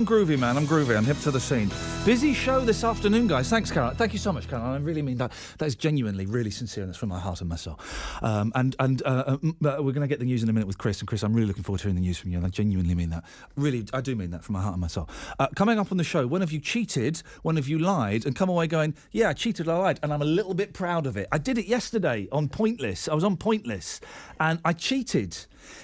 I'm groovy, man. I'm groovy. I'm hip to the scene. Busy show this afternoon, guys. Thanks, Caroline. Thank you so much, Caroline. I really mean that. That is genuinely, really sincere, and that's from my heart and my soul. We're going to get the news in a minute with Chris. And Chris, I'm really looking forward to hearing the news from you, and I genuinely mean that. Really, I do mean that from my heart and my soul. Coming up on the show, when have you cheated? When have you lied? And come away going, yeah, I cheated, I lied, and I'm a little bit proud of it. I did it yesterday on Pointless. I was on Pointless, and I cheated.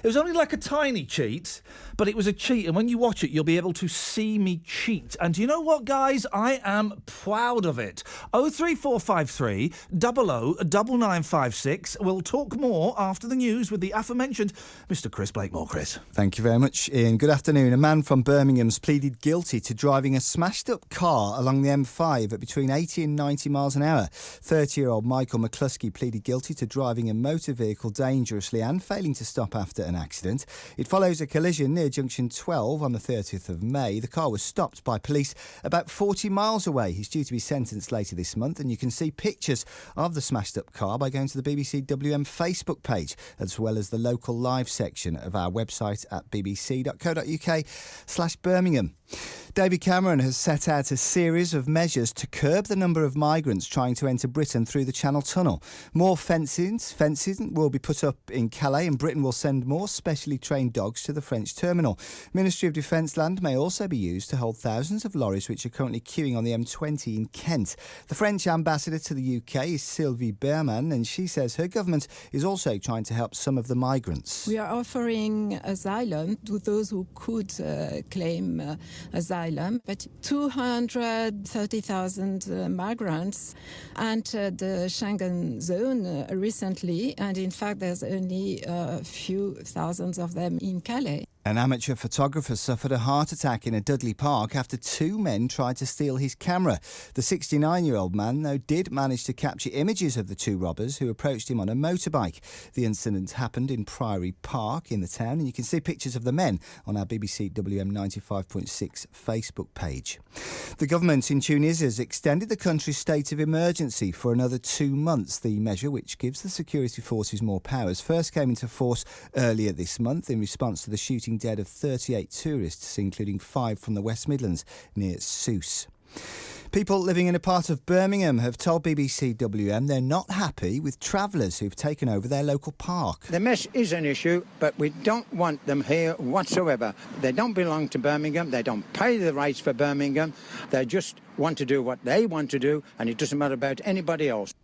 It was only like a tiny cheat, but it was a cheat. And when you watch it, you'll be able to see me cheat. And do you know what, guys? I am proud of it. 03453 00 9956. We'll talk more after the news with the aforementioned Mr. Chris Blakemore. Chris. Thank you very much, Ian. Good afternoon. A man from Birmingham's pleaded guilty to driving a smashed-up car along the M5 at between 80 and 90 miles an hour. 30-year-old Michael McCluskey pleaded guilty to driving a motor vehicle dangerously and failing to stop after an accident. It follows a collision near Junction 12 on the 30th of May. The car was stopped by police about 40 miles away. He's due to be sentenced later this month, and you can see pictures of the smashed-up car by going to the BBC WM Facebook page, as well as the local live section of our website at bbc.co.uk/Birmingham. David Cameron has set out a series of measures to curb the number of migrants trying to enter Britain through the Channel Tunnel. More fencing will be put up in Calais, and Britain will send more specially trained dogs to the French terminal. Ministry of Defence land may also be used to hold thousands of lorries which are currently queuing on the M20 in Kent. The French ambassador to the UK is Sylvie Berman, and she says her government is also trying to help some of the migrants. We are offering asylum to those who could claim asylum, but 230,000 migrants entered the Schengen zone recently, and in fact there's only a few thousands of them in Calais. An amateur photographer suffered a heart attack in a Dudley Park after two men tried to steal his camera. The 69-year-old man, though, did manage to capture images of the two robbers who approached him on a motorbike. The incident happened in Priory Park in the town, and you can see pictures of the men on our BBC WM 95.6 Facebook page. The government in Tunisia has extended the country's state of emergency for another 2 months. The measure, which gives the security forces more powers, first came into force earlier this month in response to the shooting dead of 38 tourists, including 5 from the West Midlands near Sousse. People living in a part of Birmingham have told BBC WM they're not happy with travellers who've taken over their local park. The mess is an issue, but we don't want them here whatsoever. They don't belong to Birmingham. They don't pay the rates for Birmingham. They just want to do what they want to do, and it doesn't matter about anybody else.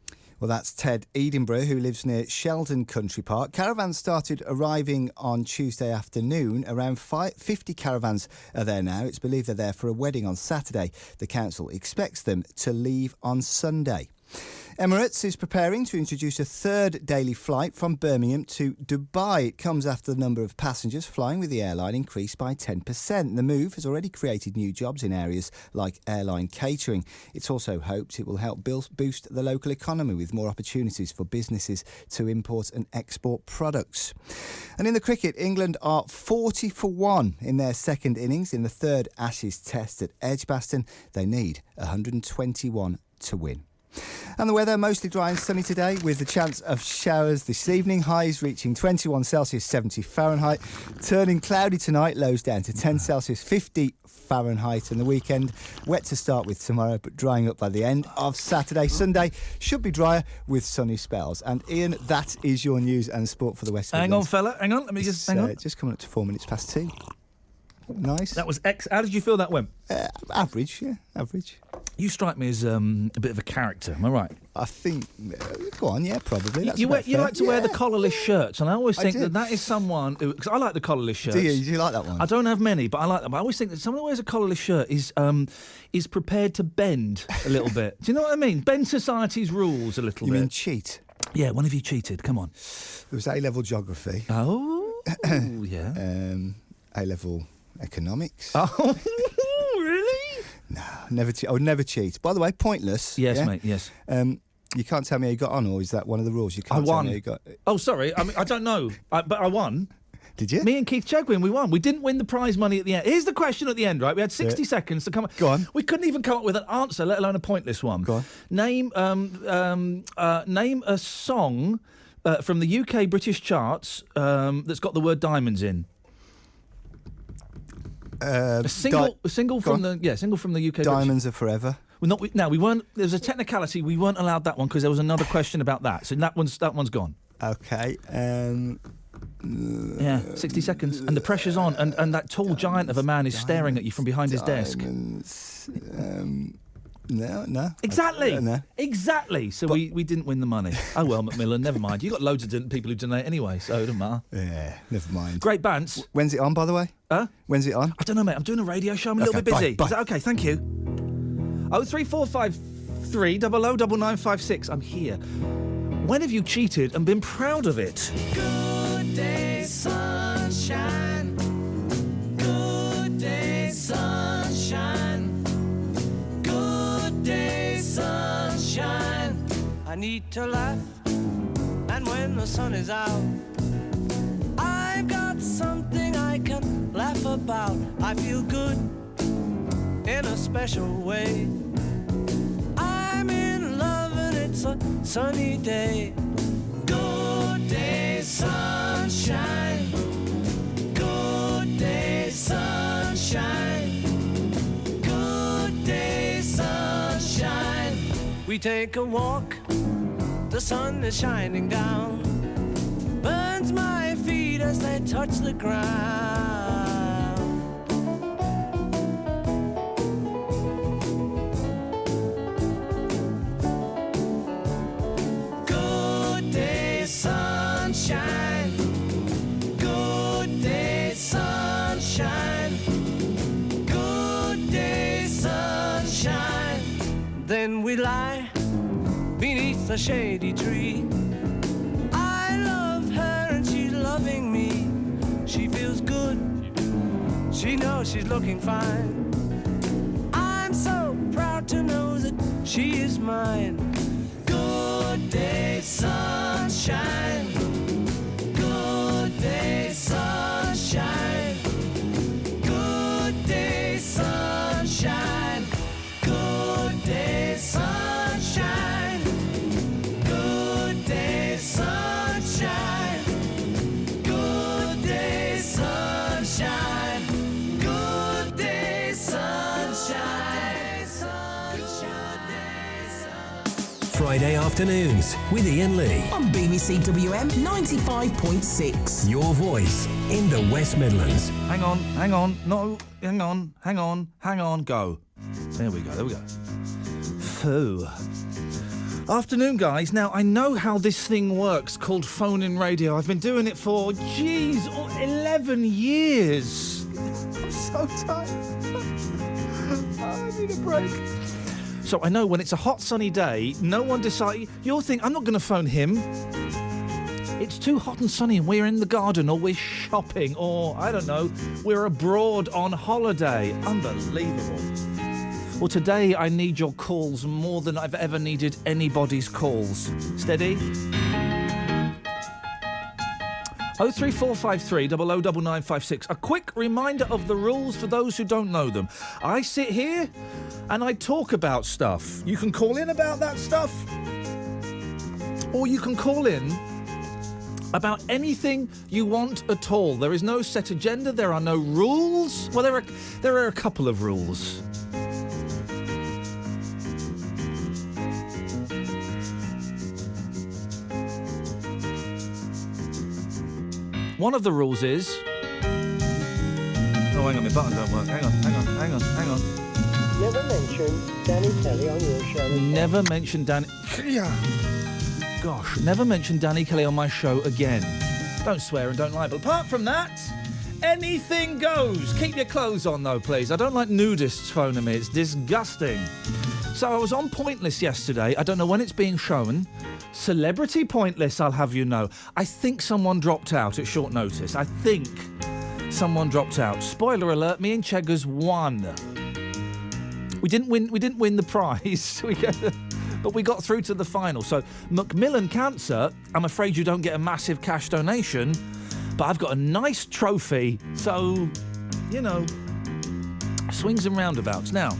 Well, that's Ted Edinburgh, who lives near Sheldon Country Park. Caravans started arriving on Tuesday afternoon. Around 50 caravans are there now. It's believed they're there for a wedding on Saturday. The council expects them to leave on Sunday. Emirates is preparing to introduce a third daily flight from Birmingham to Dubai. It comes after the number of passengers flying with the airline increased by 10%. The move has already created new jobs in areas like airline catering. It's also hoped it will help boost the local economy with more opportunities for businesses to import and export products. And in the cricket, England are 40 for 1 in their second innings in the third Ashes test at Edgbaston. They need 121 to win. And the weather, mostly dry and sunny today with the chance of showers this evening. Highs reaching 21 Celsius, 70 Fahrenheit. Turning cloudy tonight, lows down to 10 Celsius, 50 Fahrenheit. And the weekend, wet to start with tomorrow, but drying up by the end of Saturday. Sunday should be drier with sunny spells. And Ian, that is your news and sport for the West Midlands. Hang on, fella. Hang on. Let me just... hang on. Just coming up to 4 minutes past 2. Nice. That was How did you feel that went? Average, yeah, average. You strike me as a bit of a character, am I right? I think, go on, yeah, probably. That's you like to wear the collarless shirts, and I always think that is someone who, because I like the collarless shirts. Do you like that one? I don't have many, but I like them. I always think that someone who wears a collarless shirt is prepared to bend a little bit. Do you know what I mean? Bend society's rules a little bit. You mean cheat? Yeah, when have you cheated? Come on. There was A-level geography. Oh, yeah. A-level economics. Oh, really? No, never. I would never cheat. By the way, pointless. Yes, yeah? mate. Yes. You can't tell me how you got on, or is that one of the rules? You can't I tell won. me how you got. Oh, sorry. I mean, I don't know, but I won. Did you? Me and Keith Chegwin, we won. We didn't win the prize money at the end. Here's the question at the end, right? We had 60 seconds to come up. Go on. We couldn't even come up with an answer, let alone a pointless one. Go on. Name a song from the UK British charts that's got the word diamonds in. A single from the UK. Diamonds Are Forever. We weren't. There's a technicality. We weren't allowed that one because there was another question about that. So that one's gone. Okay. 60 seconds, and the pressure's on, and that tall giant of a man is staring at you from behind his desk. No. Exactly. No. Exactly. So we didn't win the money. Oh well, Macmillan, never mind. You got loads of people who donate anyway, so it doesn't matter. Yeah, never mind. Great bands. When's it on, by the way? Huh? When's it on? I don't know, mate. I'm doing a radio show. I'm a little bit busy. Bye. Is that okay? Thank you. 03453 009956. I'm here. When have you cheated and been proud of it? Good day, sunshine. Good day, sunshine. Good day, sunshine. I need to laugh, and when the sun is out, I've got something I can laugh about. I feel good in a special way. I'm in love and it's a sunny day. Good day, sunshine. Good day, sunshine. Good day, sunshine. We take a walk, the sun is shining down, burns my feet as they touch the ground. Good day, sunshine. Good day, sunshine. Good day, sunshine. Then we lie beneath a shady tree. I love her and she's loving me. She feels good. She knows she's looking fine. I'm so proud to know that she is mine. Good day, sunshine. Good day, sunshine. Good day, sunshine. Good day, sunshine. Good day, sunshine. Good day, sunshine. Good day, sunshine. Friday afternoons with Iain Lee. On BBC WM 95.6. Your voice in the West Midlands. Hang on. No, hang on. Go. There we go. Phew. Afternoon, guys. Now, I know how this thing works called phone-in radio. I've been doing it for, 11 years. I'm so tired. I need a break. So I know when it's a hot, sunny day, no one decides... You'll think, I'm not going to phone him. It's too hot and sunny and we're in the garden or we're shopping or, I don't know, we're abroad on holiday. Unbelievable. Well, today I need your calls more than I've ever needed anybody's calls. Steady? 03453 009956. A quick reminder of the rules for those who don't know them. I sit here and I talk about stuff. You can call in about that stuff, or you can call in about anything you want at all. There is no set agenda. There are no rules. Well, there are a couple of rules. One of the rules is... Oh, hang on, my button don't work. Hang on. Never mention Danny Kelly on your show. Never mention Danny... Gosh, never mention Danny Kelly on my show again. Don't swear and don't lie. But apart from that, anything goes. Keep your clothes on, though, please. I don't like nudists phoning me. It's disgusting. So I was on Pointless yesterday. I don't know when it's being shown. Celebrity Pointless, I'll have you know. I think someone dropped out at short notice. I think someone dropped out. Spoiler alert, me and Cheggers won. We didn't win the prize. But we got through to the final. So, Macmillan Cancer, I'm afraid you don't get a massive cash donation, but I've got a nice trophy. So, you know, swings and roundabouts. Now,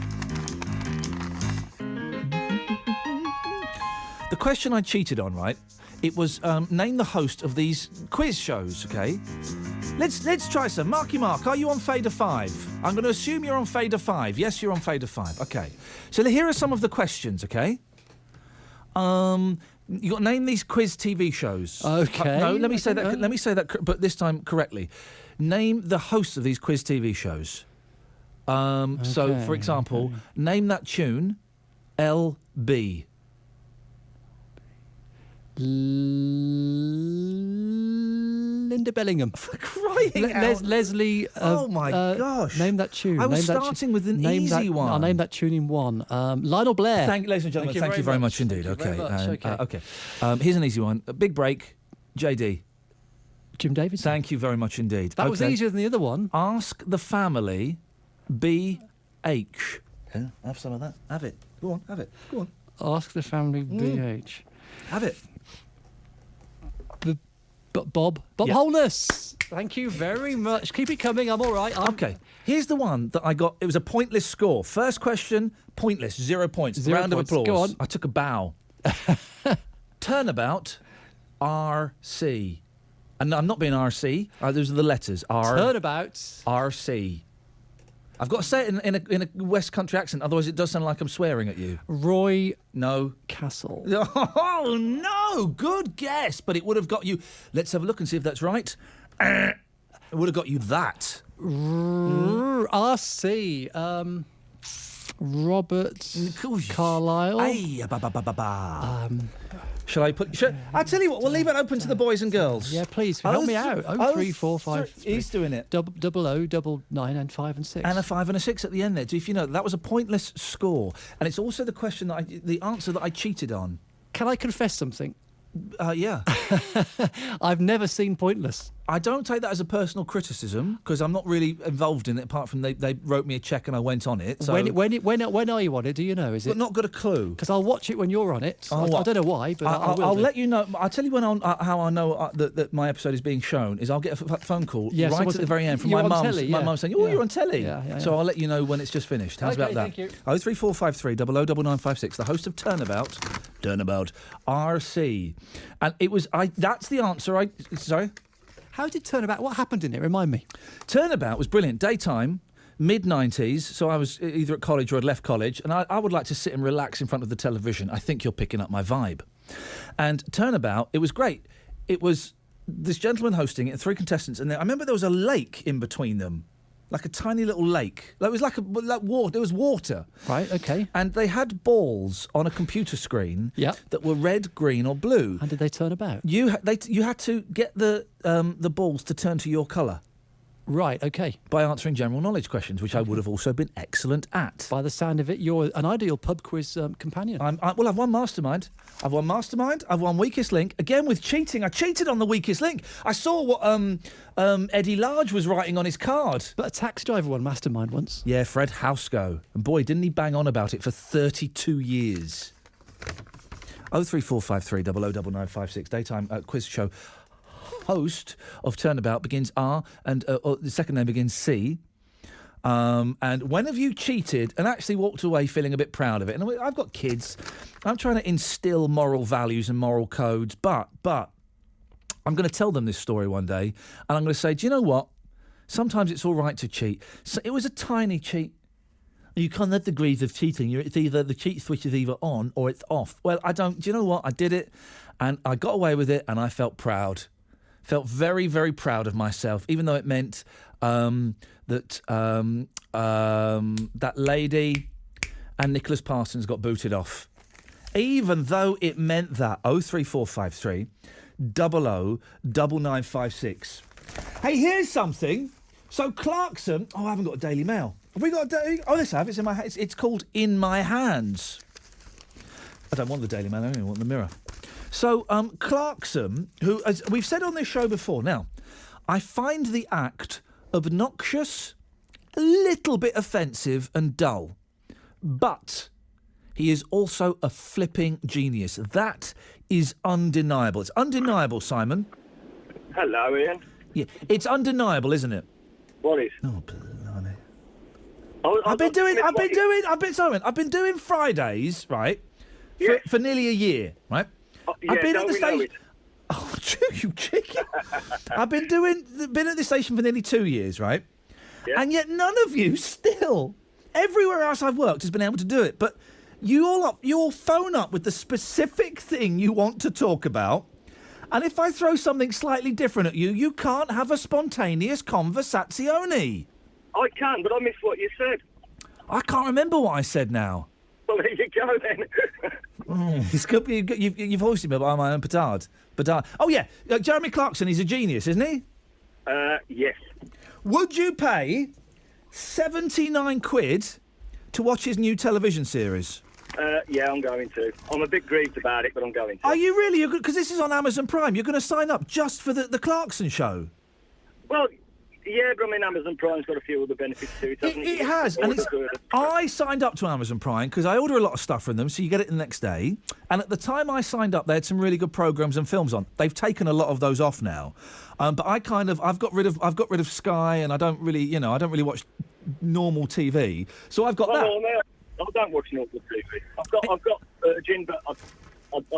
the question I cheated on, right? It was name the host of these quiz shows, okay? Let's try some. Marky Mark, are you on fader 5? I'm going to assume you're on fader 5. Yes, you're on fader 5. Okay. So here are some of the questions. Okay. You got to name these quiz TV shows. Okay. No, let me say that. Let me say that, but this time correctly. Name the hosts of these quiz TV shows. So, for example, name that tune. LB. Linda Bellingham. For crying out. Leslie. Oh my gosh! Name that tune. I was starting with an easy one. I'll name that tune in one. Lionel Blair. Ladies and gentlemen, thank you very much indeed. Okay. Here's an easy one. A big break. JD. Jim Davidson. Thank you very much indeed. That was easier than the other one. Ask the family. BH. Yeah, have some of that. Have it. Go on. Have it. Go on. Ask the family. BH. Have it. Bob Holness. Thank you very much. Keep it coming. I'm all right. Okay. Here's the one that I got. It was a pointless score. First question, pointless. 0 points. 0 Round points. of applause. Go on. I took a bow. Turnabout. RC. And I'm not being RC. Those are the letters. Turnabout. RC. I've got to say it in a West Country accent, otherwise it does sound like I'm swearing at you. Roy No. Castle. Oh, no! Good guess, but it would have got you... Let's have a look and see if that's right. It would have got you that. RC. Robert Carlyle. Ay, ba, ba, ba, ba, ba. Shall I put... I tell you what, we'll leave it open to the boys and girls. Yeah, please, help me out. 0345. He's doing it. 0099 and 5 and 6. And a 5 and a 6 at the end there. Do you know, that was a pointless score. And it's also the question the answer that I cheated on. Can I confess something? Yeah. I've never seen Pointless. I don't take that as a personal criticism because I'm not really involved in it. Apart from they wrote me a check and I went on it. So when are you on it? Do you know? Is it? But not got a clue. Because I'll watch it when you're on it. I don't know why, but I'll let you know. I'll tell you how I know that my episode is being shown. Is I'll get a phone call right at the very end from my mum. My mum saying, "Oh, you're on telly." Yeah. So I'll let you know when it's just finished. How's about that? Thank you. 03453 009956. The host of Turnabout RC, and it was That's the answer. Sorry. How did Turnabout? What happened in it? Remind me. Turnabout was brilliant. Daytime, mid-90s, so I was either at college or I'd left college, and I would like to sit and relax in front of the television. I think you're picking up my vibe. And Turnabout, it was great. It was this gentleman hosting it and 3 contestants, and I remember there was a lake in between them, like a tiny little lake. It was like water. There was water. Right, okay. And they had balls on a computer screen that were red, green or blue. And did they turn about? You had to get the balls to turn to your colour. Right, okay. By answering general knowledge questions, which I would have also been excellent at. By the sound of it, you're an ideal pub quiz companion. I've won Mastermind. I've won Weakest Link. Again, with cheating. I cheated on the Weakest Link. I saw what Eddie Large was writing on his card. But a taxi driver won Mastermind once. Yeah, Fred Housego. And boy, didn't he bang on about it for 32 years. 03453 009956. Daytime quiz show. Host of Turnabout begins R and the second name begins C. And when have you cheated and actually walked away feeling a bit proud of it? And I've got kids. I'm trying to instill moral values and moral codes, but I'm going to tell them this story one day, and I'm going to say, do you know what? Sometimes it's all right to cheat. So it was a tiny cheat. You can't have degrees of cheating. It's either the cheat switch is either on or it's off. Well, I don't. Do you know what? I did it, and I got away with it, and I felt proud. Felt very, very proud of myself, even though it meant that lady and Nicholas Parsons got booted off. Even though it meant that. 03453 009956. Hey, here's something. So Clarkson. Oh, I haven't got a Daily Mail. Have we got a Daily? Oh, yes, I have. It's in my. It's called In My Hands. I don't want the Daily Mail. I only want the Mirror. So, Clarkson, who, as we've said on this show before, now, I find the act obnoxious, a little bit offensive and dull. But he is also a flipping genius. That is undeniable. It's undeniable, Simon. Hello, Ian. Yeah, it's undeniable, isn't it? What is? Oh, blimey. I've been doing Fridays, right, for nearly a year, right? Yeah, I've been at the station. Oh, You chicken. I've been at this station for nearly 2 years, right? Yeah. And yet none of you still, everywhere else I've worked, has been able to do it. But you all phone up with the specific thing you want to talk about. And if I throw something slightly different at you, you can't have a spontaneous conversazione. I can, but I missed what you said. I can't remember what I said now. Well, there you go then. It's good. You've hoisted me by my own petard. Oh, yeah. Jeremy Clarkson, he's a genius, isn't he? Yes. Would you pay 79 quid to watch his new television series? Yeah, I'm going to. I'm a bit grieved about it, but I'm going to. Are you really? Because this is on Amazon Prime. You're going to sign up just for the Clarkson show? Well, yeah, but I mean, Amazon Prime's got a few other benefits to it, hasn't it? It has. And I signed up to Amazon Prime because I order a lot of stuff from them, so you get it the next day. And at the time I signed up, they had some really good programmes and films on. They've taken a lot of those off now. But I've got rid of Sky, and I don't really watch normal TV. So I've got that. No, I don't watch normal TV. I've got Virgin, but I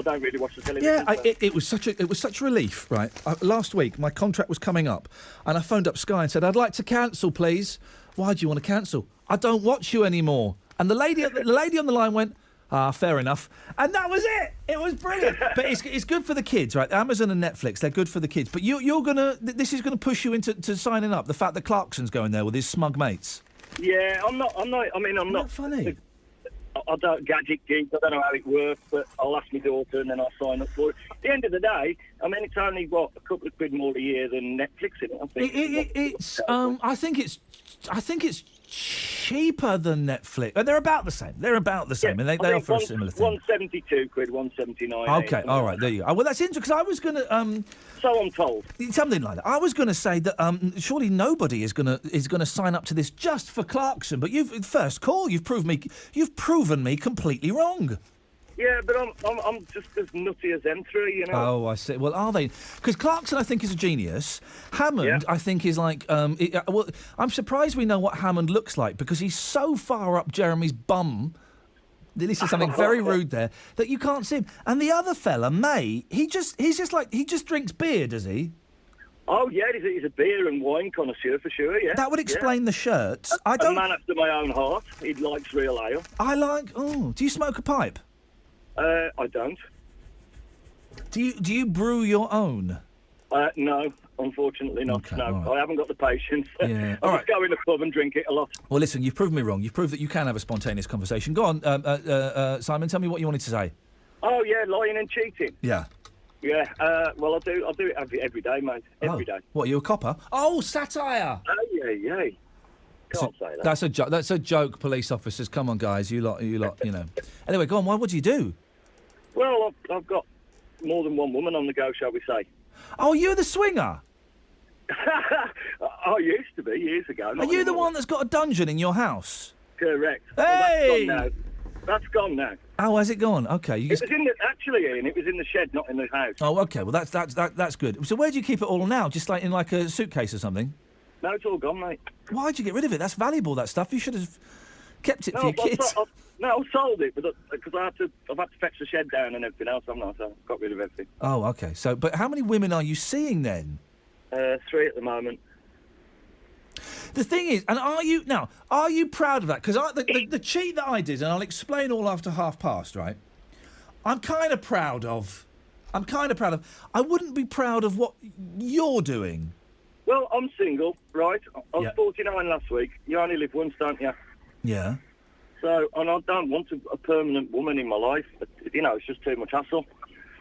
don't really watch the television. Yeah, it was such a relief, right? Last week, my contract was coming up, and I phoned up Sky and said, "I'd like to cancel, please." "Why do you want to cancel?" "I don't watch you anymore." And the lady on the line went, fair enough. And that was it. It was brilliant. But it's good for the kids, right? Amazon and Netflix, they're good for the kids. But this is gonna push you into signing up. The fact that Clarkson's going there with his smug mates. Yeah, I'm not. I mean, I'm not funny. I don't gadget geek. I don't know how it works, but I'll ask my daughter and then I'll sign up for it. At the end of the day, I mean, it's only a couple of quid more a year than Netflix, isn't it? I think it's cheaper than Netflix. They're about the same. And they offer a similar thing. 172 quid, 179. Okay, all right, there you go. Well, that's interesting because I was going to. So I'm told. Something like that. I was going to say that surely nobody is going to sign up to this just for Clarkson. But you've proven me completely wrong. Yeah, but I'm just as nutty as them three, you know. Oh, I see. Well, are they? Because Clarkson, I think, is a genius. Hammond, I think, is like. Well, I'm surprised we know what Hammond looks like because he's so far up Jeremy's bum. This is something very rude there that you can't see him. And the other fella, May, he just drinks beer, does he? Oh yeah, he's a beer and wine connoisseur for sure. Yeah, that would explain the shirts. A man after my own heart. He likes real ale. Do you smoke a pipe? I don't. Do you brew your own? No, unfortunately not. Okay, no, right. I haven't got the patience. Yeah. I just go in the pub and drink it a lot. Well, listen, you've proved me wrong. You've proved that you can have a spontaneous conversation. Go on, Simon. Tell me what you wanted to say. Oh yeah, lying and cheating. Yeah. Yeah. Well, I do it every day, mate. Every day. What? Are you a copper? Oh, satire. Oh yeah. Can't say that. That's a joke. That's a joke. Police officers, come on, guys. You lot. You know. Anyway, go on. What do you do? Well, I've got more than one woman on the go, shall we say. Oh, you're the swinger? I used to be, years ago. Are you the one that's got a dungeon in your house? Correct. Hey! Well, that's gone now. Oh, has it gone? Okay. It was actually, Ian, it was in the shed, not in the house. Oh, okay. Well, that's good. So where do you keep it all now? Just like in like a suitcase or something? No, it's all gone, mate. Why'd you get rid of it? That's valuable, that stuff. You should have kept it for your kids. I sold it, because I've had to fetch the shed down and everything else, haven't I? So I've got rid of everything. Oh, okay. So, but how many women are you seeing then? 3 at the moment. The thing is, and are you proud of that? Because the cheat that I did, and I'll explain all after 1:30, right? I'm kind of proud of. I wouldn't be proud of what you're doing. Well, I'm single, right? I was 49 last week. You only live once, don't you? Yeah. So, and I don't want a permanent woman in my life. You know, it's just too much hassle.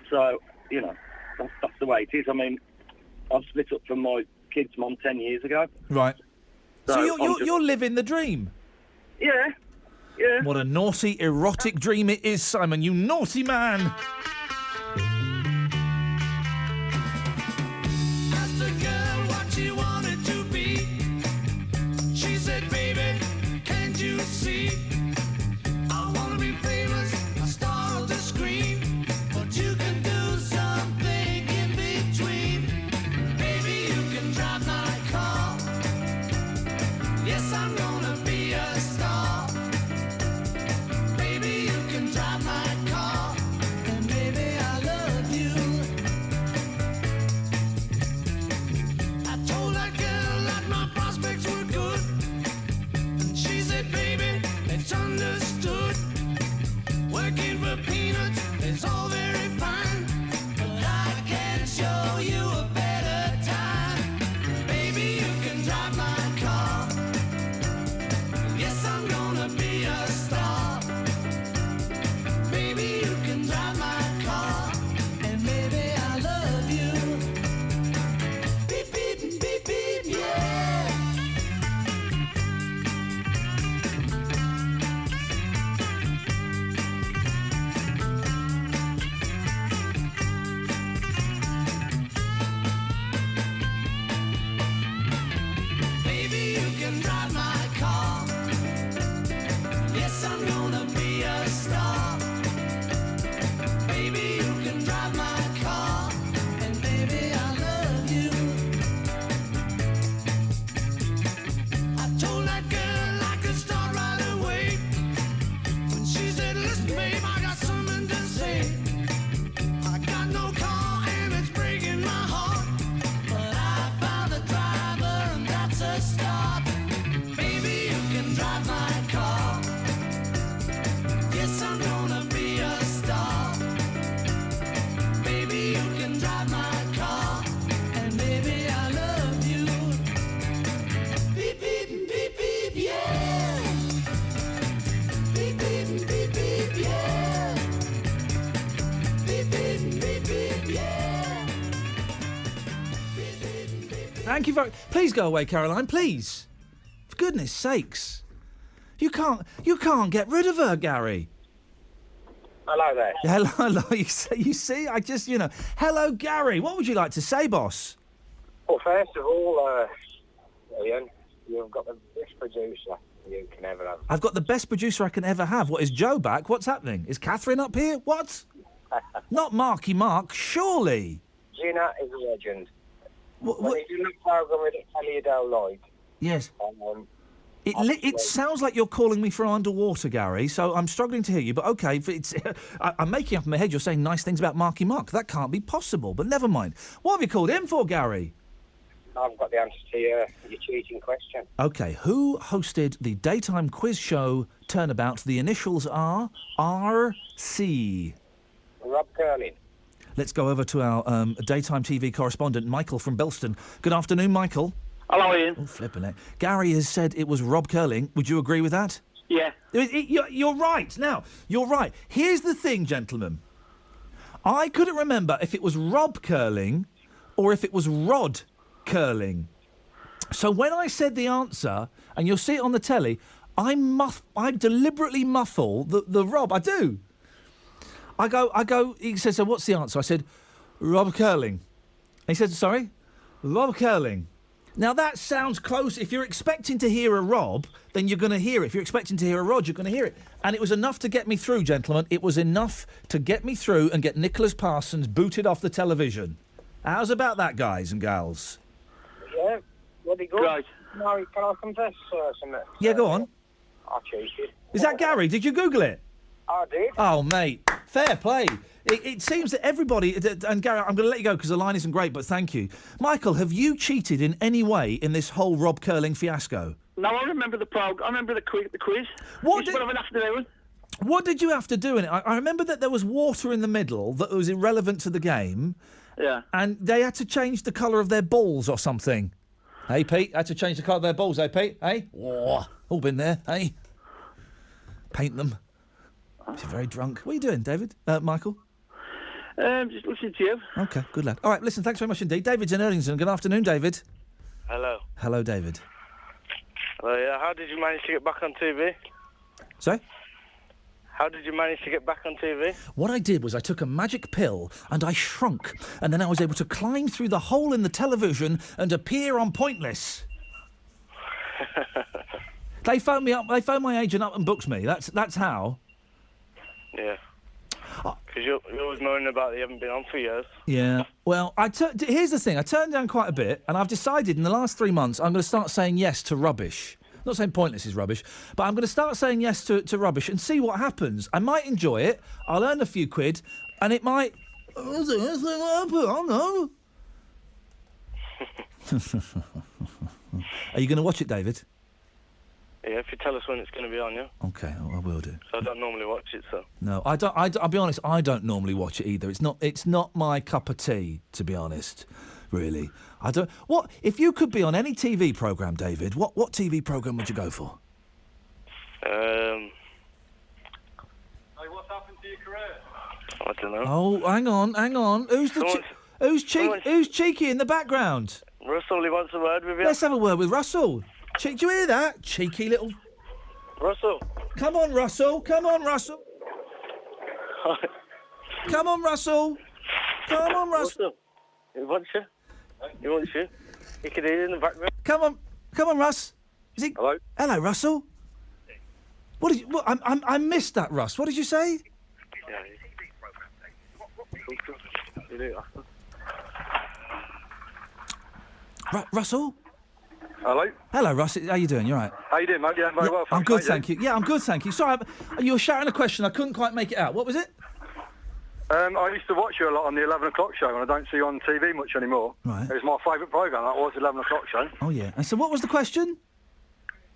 So, you know, that's the way it is. I mean, I've split up from my kid's mum 10 years ago. Right. So you're living the dream? Yeah. What a naughty, erotic dream it is, Simon, you naughty man! Asked a girl what she wanted to be. She said, baby, can't you see? I want to be famous, a star on the screen. But you can do something in between. Baby, you can drive my car. Yes, I'm gonna be a star. Baby, you can drive my car. And baby, I love you. Thank you very... Please go away, Caroline, please. For goodness sakes. You can't get rid of her, Gary. Hello there. Hello. You see, I just, Hello, Gary. What would you like to say, boss? Well, first of all, Iain, you've got the best producer you can ever have. I've got the best producer I can ever have. What, is Joe back? What's happening? Is Catherine up here? What? Not Marky Mark, surely. Gina is a legend. What? When you do the programme with Ellie you don't like... Yes. It sounds like you're calling me from underwater, Gary, so I'm struggling to hear you, but OK, I'm making up in my head you're saying nice things about Marky Mark. That can't be possible, but never mind. What have you called in for, Gary? I've got the answer to your cheating question. OK, who hosted the daytime quiz show Turnabout? The initials are RC. Rob Curling. Let's go over to our daytime TV correspondent, Michael from Belston. Good afternoon, Michael. Hello, Ian. Oh, flipping it. Gary has said it was Rob Curling. Would you agree with that? Yeah. You're right. Now, you're right. Here's the thing, gentlemen. I couldn't remember if it was Rob Curling or if it was Rod Curling. So when I said the answer, and you'll see it on the telly, I deliberately muffle the Rob. I do. I go, he says, so what's the answer? I said, Rob Curling. And he said, sorry? Rob Curling. Now, that sounds close. If you're expecting to hear a Rob, then you're going to hear it. If you're expecting to hear a Rod, you're going to hear it. And it was enough to get me through, gentlemen. It was enough to get me through and get Nicholas Parsons booted off the television. How's about that, guys and gals? Yeah, bloody good. Right. No, can I confess something? Yeah, go on. I cheated. Is that Gary? Did you Google it? I did. Oh, mate. Fair play. It seems that everybody... And Gary, I'm going to let you go because the line isn't great, but thank you. Michael, have you cheated in any way in this whole Rob Curling fiasco? No, I remember the program. I remember the quiz. What It's one of an afternoon. What did you have to do in it? I remember that there was water in the middle that was irrelevant to the game. Yeah. And they had to change the colour of their balls or something. Hey, Pete, had to change the colour of their balls, eh, Pete? Hey? Oh, all been there, hey? Paint them. She's very drunk. What are you doing, David? Michael? Just listening to you. OK, good lad. All right, listen, thanks very much indeed. David's in Erdington. Good afternoon, David. Hello. Hello, David. Yeah, how did you manage to get back on TV? Sorry? How did you manage to get back on TV? What I did was I took a magic pill and I shrunk, and then I was able to climb through the hole in the television and appear on Pointless. They phoned me up. They phoned my agent up and booked me. That's how. Yeah. Because you're always moaning about that you haven't been on for years. Yeah. Well, here's the thing. I turned down quite a bit, and I've decided in the last 3 months I'm going to start saying yes to rubbish. Not saying Pointless is rubbish, but I'm going to start saying yes to rubbish and see what happens. I might enjoy it. I'll earn a few quid, and it might... I don't know. Are you going to watch it, David? Yeah, if you tell us when it's going to be on, yeah. OK, I will do. So I don't normally watch it, so... No, I don't. I'll be honest, I don't normally watch it either. It's not my cup of tea, to be honest, really. I don't... What... If you could be on any TV programme, David, what TV programme would you go for? Hey, what's happened to your career? I don't know. Oh, hang on. Who's cheeky in the background? Russell, he wants a word with you. Let's have a word with Russell. Do you hear that? Cheeky little... Russell. Come on, Russell. Come on, Russell. Come on, Russell. Come on, Russell. He wants you. He wants you. You can hear it in the background. Come on, Russ. Is he... Hello, Russell. What did you... What, I missed that, Russ. What did you say? Russell? Hello? Hello, Russ. How you doing? You all right? How you doing, mate? Yeah, very well, thanks, I'm good, mate, thank you. Yeah, I'm good, thank you. Sorry, you were shouting a question. I couldn't quite make it out. What was it? I used to watch you a lot on the 11 o'clock show, and I don't see you on TV much anymore. Right. It was my favourite programme, that was the 11 o'clock show. Oh, yeah. And so what was the question?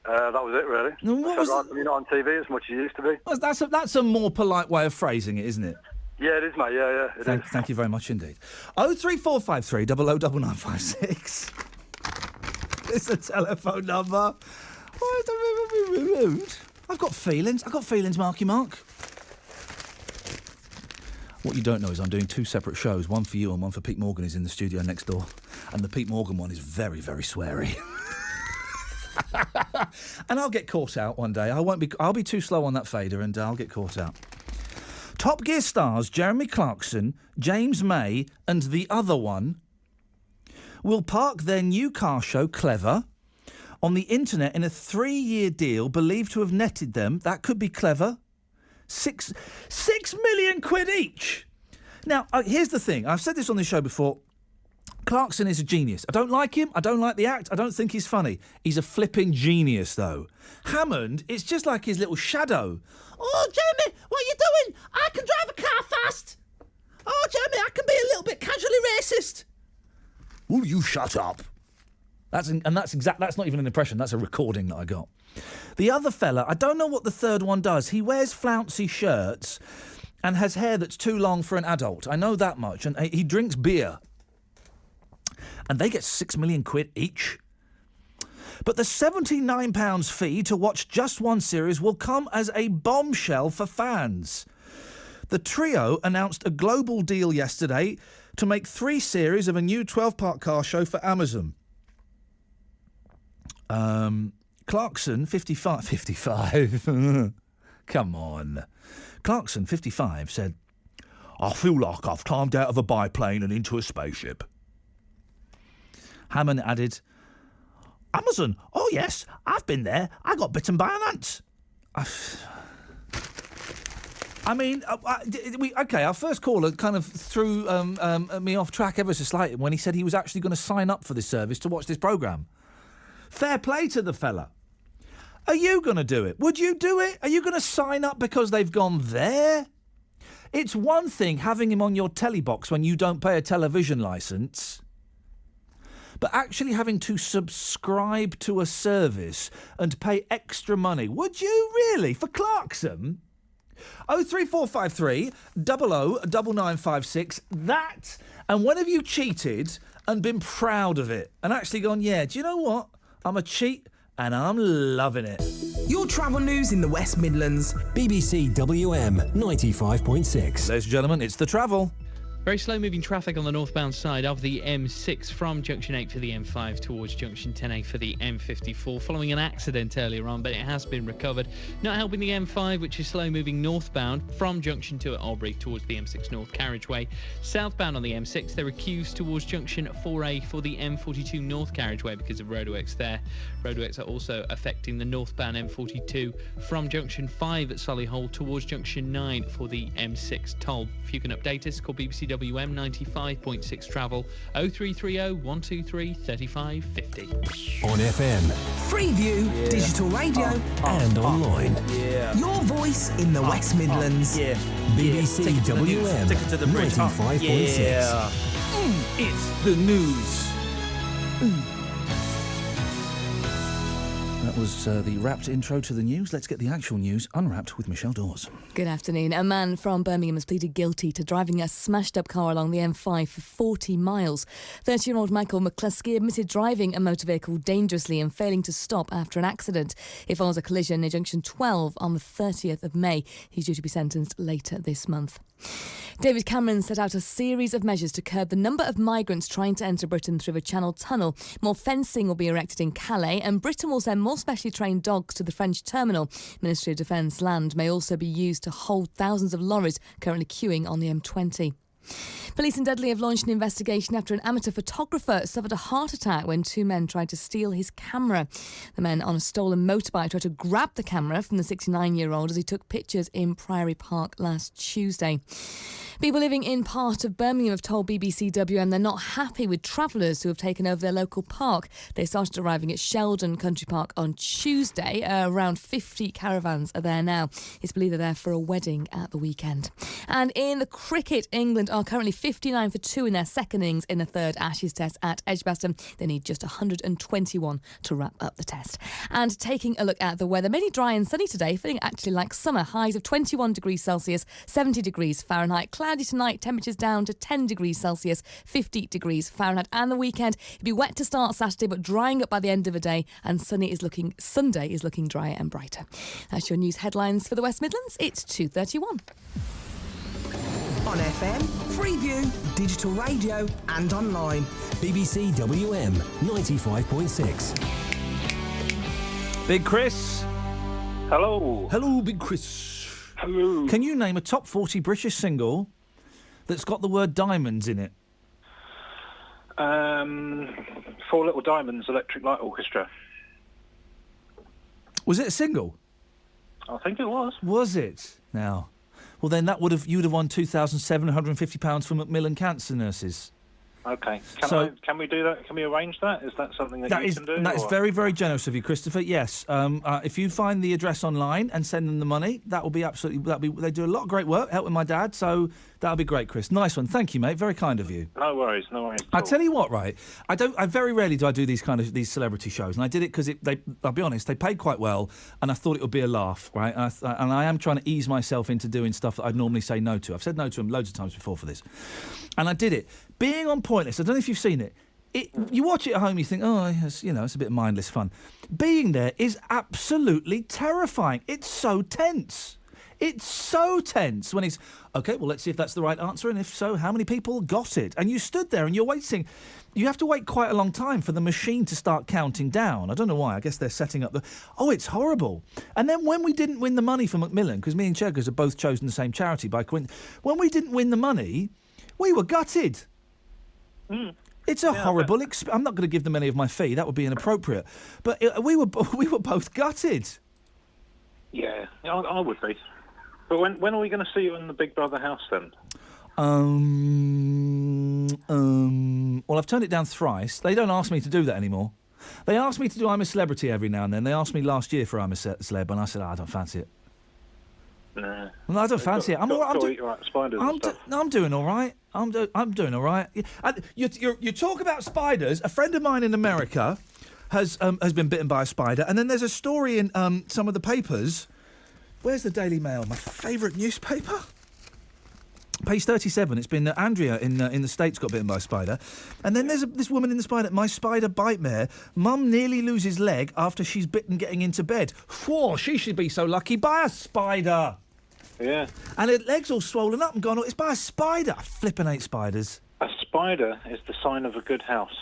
That was it, really. No, what was you're not on TV as much as you used to be. Well, that's a more polite way of phrasing it, isn't it? Yeah, it is, mate. Yeah, it is. Thank you very much indeed. 03453 009956. It's a telephone number. Why don't we be rude? I've got feelings. Marky Mark. What you don't know is I'm doing 2 separate shows, one for you and one for Pete Morgan, who's in the studio next door. And the Pete Morgan one is very, very sweary. And I'll get caught out one day. I'll be too slow on that fader and I'll get caught out. Top Gear stars Jeremy Clarkson, James May and the other one will park their new car show, Clever, on the internet in a 3-year deal believed to have netted them, that could be clever, 6 million quid each. Now, here's the thing. I've said this on this show before. Clarkson is a genius. I don't like him. I don't like the act. I don't think he's funny. He's a flipping genius, though. Hammond, it's just like his little shadow. Oh, Jeremy, what are you doing? I can drive a car fast. Oh, Jeremy, I can be a little bit casually racist. Will you shut up? That's not even an impression. That's a recording that I got. The other fella, I don't know what the third one does. He wears flouncy shirts and has hair that's too long for an adult. I know that much. And he drinks beer. And they get 6 million quid each. But the £79 fee to watch just one series will come as a bombshell for fans. The trio announced a global deal yesterday to make 3 series of a new 12-part car show for Amazon. Clarkson, 55. Come on. Clarkson, 55, said, I feel like I've climbed out of a biplane and into a spaceship. Hammond added, Amazon? Oh, yes, I've been there. I got bitten by an ant. I mean, our first caller kind of threw me off track ever so slightly when he said he was actually going to sign up for this service to watch this programme. Fair play to the fella. Are you going to do it? Would you do it? Are you going to sign up because they've gone there? It's one thing having him on your telly box when you don't pay a television licence. But actually having to subscribe to a service and pay extra money, would you really? For Clarkson? 03453 009956. That. And when have you cheated and been proud of it? And actually gone, yeah, do you know what? I'm a cheat and I'm loving it. Your travel news in the West Midlands. BBC WM 95.6. Ladies and gentlemen, it's the travel. Very slow-moving traffic on the northbound side of the M6 from Junction 8 for the M5 towards Junction 10A for the M54, following an accident earlier on, but it has been recovered. Not helping the M5, which is slow-moving northbound from Junction 2 at Albury towards the M6 North carriageway. Southbound on the M6, there are queues towards Junction 4A for the M42 North carriageway because of roadworks there. Roadworks are also affecting the northbound M42 from Junction 5 at Solihull towards Junction 9 for the M6 toll. If you can update us, call BBC WM 95.6 travel 0330 123 3550. On FM, Freeview, digital radio, and online. Your voice in the West Midlands. BBC WM 95.6. It's the news. That was the wrapped intro to the news. Let's get the actual news unwrapped with Michelle Dawes. Good afternoon. A man from Birmingham has pleaded guilty to driving a smashed-up car along the M5 for 40 miles. 30-year-old Michael McCluskey admitted driving a motor vehicle dangerously and failing to stop after an accident. It follows a collision near Junction 12 on the 30th of May. He's due to be sentenced later this month. David Cameron set out a series of measures to curb the number of migrants trying to enter Britain through a Channel tunnel. More fencing will be erected in Calais, and Britain will send more specially trained dogs to the French terminal. Ministry of Defence land may also be used to hold thousands of lorries currently queuing on the M20. Police in Dudley have launched an investigation after an amateur photographer suffered a heart attack when 2 men tried to steal his camera. The men on a stolen motorbike tried to grab the camera from the 69-year-old as he took pictures in Priory Park last Tuesday. People living in part of Birmingham have told BBC WM they're not happy with travellers who have taken over their local park. They started arriving at Sheldon Country Park on Tuesday. Around 50 caravans are there now. It's believed they're there for a wedding at the weekend. And in the cricket, England are currently 59 for 2 in their second innings in the third Ashes test at Edgbaston. They need just 121 to wrap up the test. And taking a look at the weather, mainly dry and sunny today, feeling actually like summer. Highs of 21 degrees Celsius, 70 degrees Fahrenheit. Cloudy tonight, temperatures down to 10 degrees Celsius, 50 degrees Fahrenheit. And the weekend, it'll be wet to start Saturday, but drying up by the end of the day. And Sunday is looking drier and brighter. That's your news headlines for the West Midlands. It's 2:31. On FM, Freeview, digital radio and online. BBC WM 95.6. Big Chris. Hello. Hello, Big Chris. Hello. Can you name a top 40 British single that's got the word diamonds in it? Four Little Diamonds, Electric Light Orchestra. Was it a single? I think it was. Was it? Now, well then you'd have won £2,750 for Macmillan Cancer Nurses. Okay. Can we do that? Can we arrange that? Is that something that you can do? That is very, very generous of you, Christopher. Yes. If you find the address online and send them the money, that will be absolutely. They do a lot of great work, helping my dad. So that'll be great, Chris. Nice one. Thank you, mate. Very kind of you. No worries. I tell you what, right? I very rarely do I do these celebrity shows, and I did it because I'll be honest, they paid quite well, and I thought it would be a laugh, right? And I am trying to ease myself into doing stuff that I'd normally say no to. I've said no to them loads of times before for this, and I did it. Being on Pointless, I don't know if you've seen it. You watch it at home, you think, oh, it's a bit mindless fun. Being there is absolutely terrifying. It's so tense. It's so tense when it's, OK, well, let's see if that's the right answer, and if so, how many people got it? And you stood there and you're waiting. You have to wait quite a long time for the machine to start counting down. I don't know why. I guess they're setting up Oh, it's horrible. And then when we didn't win the money for Macmillan, because me and Cheggers have both chosen the same charity by coincidence, when we didn't win the money, we were gutted. It's a horrible I'm not going to give them any of my fee. That would be inappropriate. But we were both gutted. Yeah, I would be. But when are we going to see you in the Big Brother house then? Well, I've turned it down thrice. They don't ask me to do that anymore. They ask me to do I'm a Celebrity every now and then. They asked me last year for I'm a Celeb, and I said, I don't fancy it. Nah. No, I don't fancy it. I'm all right. Spiders and stuff. I'm doing all right. I'm doing all right. You talk about spiders. A friend of mine in America has been bitten by a spider, and then there's a story in some of the papers. Where's the Daily Mail? My favourite newspaper. Page 37. It's been Andrea in the States got bitten by a spider, and then there's this woman in the spider. My spider bite mare. Mum nearly loses leg after she's bitten getting into bed. Whoa, she should be so lucky by a spider. Yeah. And her leg's all swollen up and gone. It's by a spider. I flippin' hate spiders. A spider is the sign of a good house.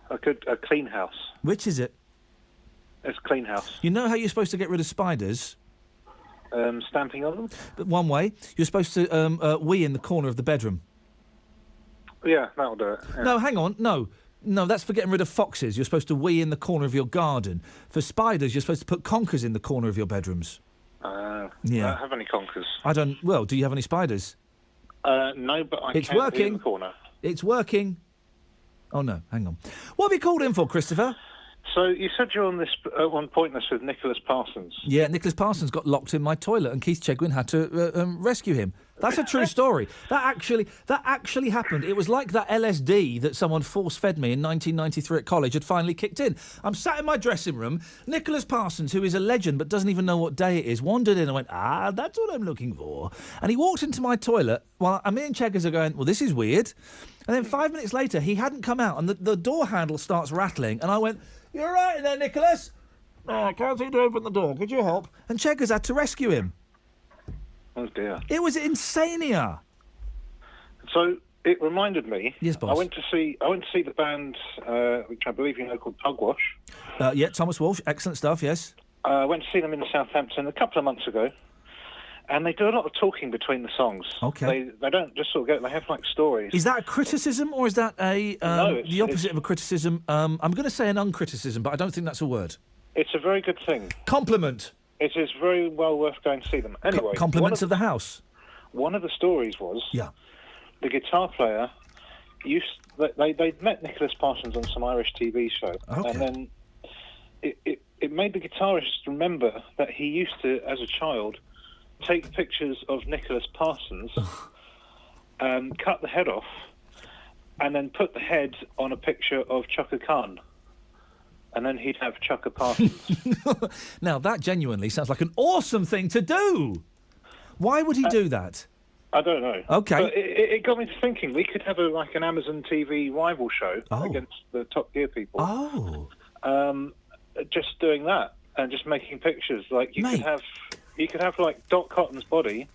A clean house. Which is it? It's a clean house. You know how you're supposed to get rid of spiders? Stamping on them? One way. You're supposed to wee in the corner of the bedroom. Yeah, that'll do it. Yeah. No, hang on. No, that's for getting rid of foxes. You're supposed to wee in the corner of your garden. For spiders, you're supposed to put conkers in the corner of your bedrooms. Yeah. I don't have any conkers. Well, do you have any spiders? No, but I It's can working. be in the corner. It's working. Oh, no, hang on. What have you called in for, Christopher? So you said you're on this on Pointless with Nicholas Parsons. Yeah, Nicholas Parsons got locked in my toilet and Keith Chegwin had to rescue him. That's a true story. That actually happened. It was like that LSD that someone force-fed me in 1993 at college had finally kicked in. I'm sat in my dressing room. Nicholas Parsons, who is a legend but doesn't even know what day it is, wandered in and went, that's what I'm looking for. And he walked into my toilet while me and Cheggers are going, well, this is weird. And then 5 minutes later, he hadn't come out and the door handle starts rattling. And I went, you're right in there, Nicholas. Oh, I can't seem to open the door. Could you help? And Cheggers had to rescue him. Oh dear. It was insania. So it reminded me. Yes, boss. I went to see the band, which I believe you know, called Pugwash. Yeah, Thomas Walsh, excellent stuff. Yes. I went to see them in Southampton a couple of months ago, and they do a lot of talking between the songs. Okay. They don't just sort of go. They have like stories. Is that a criticism or is that a No, the opposite of a criticism? I'm going to say an uncriticism, but I don't think that's a word. It's a very good thing. Compliment. It is very well worth going to see them. Anyway, compliments of the house. One of the stories was the guitar player they met Nicholas Parsons on some Irish TV show, and then it made the guitarist remember that he used to, as a child, take pictures of Nicholas Parsons, cut the head off, and then put the head on a picture of Chaka Khan. And then he'd have Chaka Parsons. Now, that genuinely sounds like an awesome thing to do. Why would he do that? I don't know. Okay. But it got me to thinking we could have an Amazon TV rival show against the Top Gear people. Oh. Just doing that and just making pictures. Like you could have like Dot Cotton's body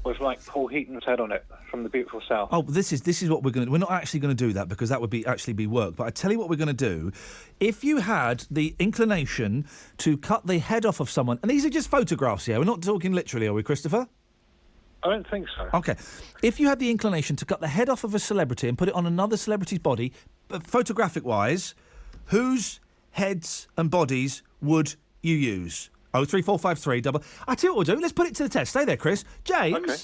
with like Paul Heaton's head on it from The Beautiful South. Oh, this is what we're going to do. We're not actually going to do that because that would be work. But I tell you what we're going to do. If you had the inclination to cut the head off of someone, and these are just photographs here, we're not talking literally, are we, Christopher? I don't think so. Okay. If you had the inclination to cut the head off of a celebrity and put it on another celebrity's body, photographic-wise, whose heads and bodies would you use? 03453 double. I tell you what we'll do. Let's put it to the test. Stay there, Chris. James. Okay.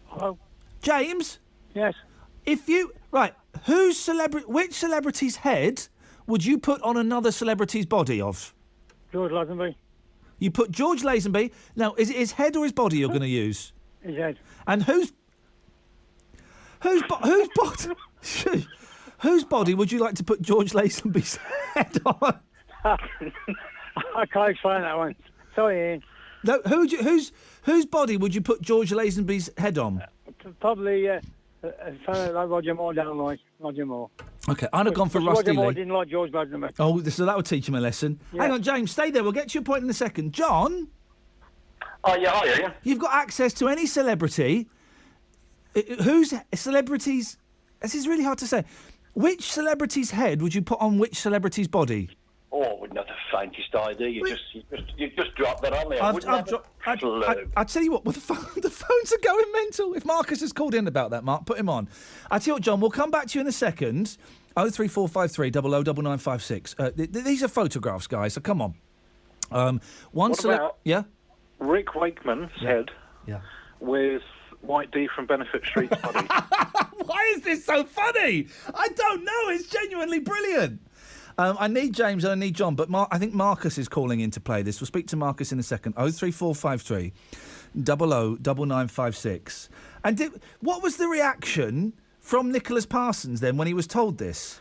Hello. James. Yes. If you which celebrity's head would you put on another celebrity's body of? George Lazenby. You put George Lazenby. Now, is it his head or his body you're going to use? His head. And whose body would you like to put George Lazenby's head on? I can't explain that one. Sorry, Ian. No, whose body would you put George Lazenby's head on? Probably a fellow like Roger Moore down like Roger Moore. Okay, I'd have gone for Rusty Roger Moore Lee. didn't like George Lazenby. Oh, so that would teach him a lesson. Yeah. Hang on, James, stay there. We'll get to your point in a second. John? Oh, yeah, hiya. You've got access to any celebrity. Whose celebrities... This is really hard to say. Which celebrity's head would you put on which celebrity's body? Oh, I wouldn't have the faintest idea. You just dropped that on me. I tell you what, well, the phones are going mental. If Marcus has called in about that, Mark, put him on. I tell you what, John, we'll come back to you in a second. 03453 009956. These are photographs, guys, so come on. What about yeah? Rick Wakeman's head with White D from Benefit Street's body? Why is this so funny? I don't know. It's genuinely brilliant. I need James and I need John, but I think Marcus is calling in to play this. We'll speak to Marcus in a second. 03453 009956. And what was the reaction from Nicholas Parsons then when he was told this?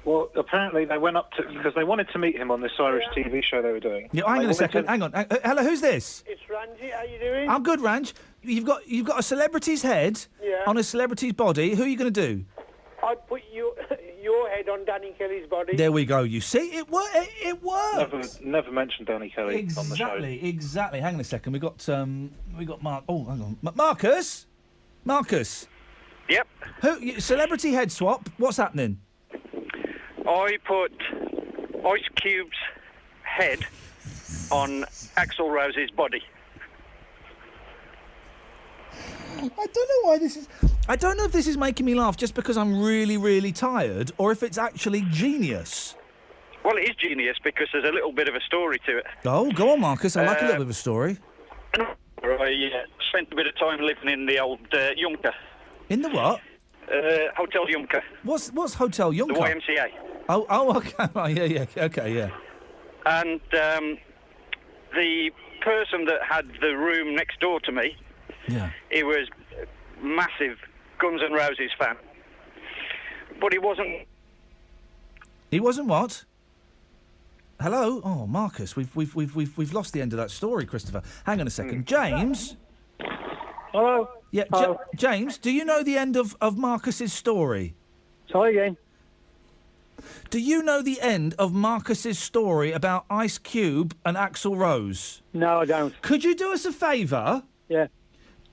Well, apparently they went up to... because they wanted to meet him on this Irish TV show they were doing. Yeah, hang on a second. Hang on. Hello, who's this? It's Ranji. How you doing? I'm good, Ranj. You've got a celebrity's head on a celebrity's body. Who are you going to do? I'd put your head on Danny Kelly's body. There we go. You see, it works. Never mentioned Danny Kelly on the show. Exactly. Hang on a second. We got Mark. Oh, hang on, Marcus. Yep. Celebrity head swap. What's happening? I put Ice Cube's head on Axl Rose's body. I don't know why this is... I don't know if this is making me laugh just because I'm really, really tired or if it's actually genius. Well, it is genius because there's a little bit of a story to it. Oh, go on, Marcus. I like a little bit of a story. I spent a bit of time living in the old Junker. In the what? Hotel Junker. What's Hotel Junker? The YMCA. Oh, okay. Oh, yeah. Okay, yeah. And the person that had the room next door to me, he was a massive Guns N' Roses fan. But he wasn't... He wasn't what? Hello? Oh, Marcus, we've lost the end of that story, Christopher. Hang on a second. James? Hello? Yeah, James, do you know the end of Marcus's story? Sorry again. Do you know the end of Marcus's story about Ice Cube and Axl Rose? No, I don't. Could you do us a favour? Yeah.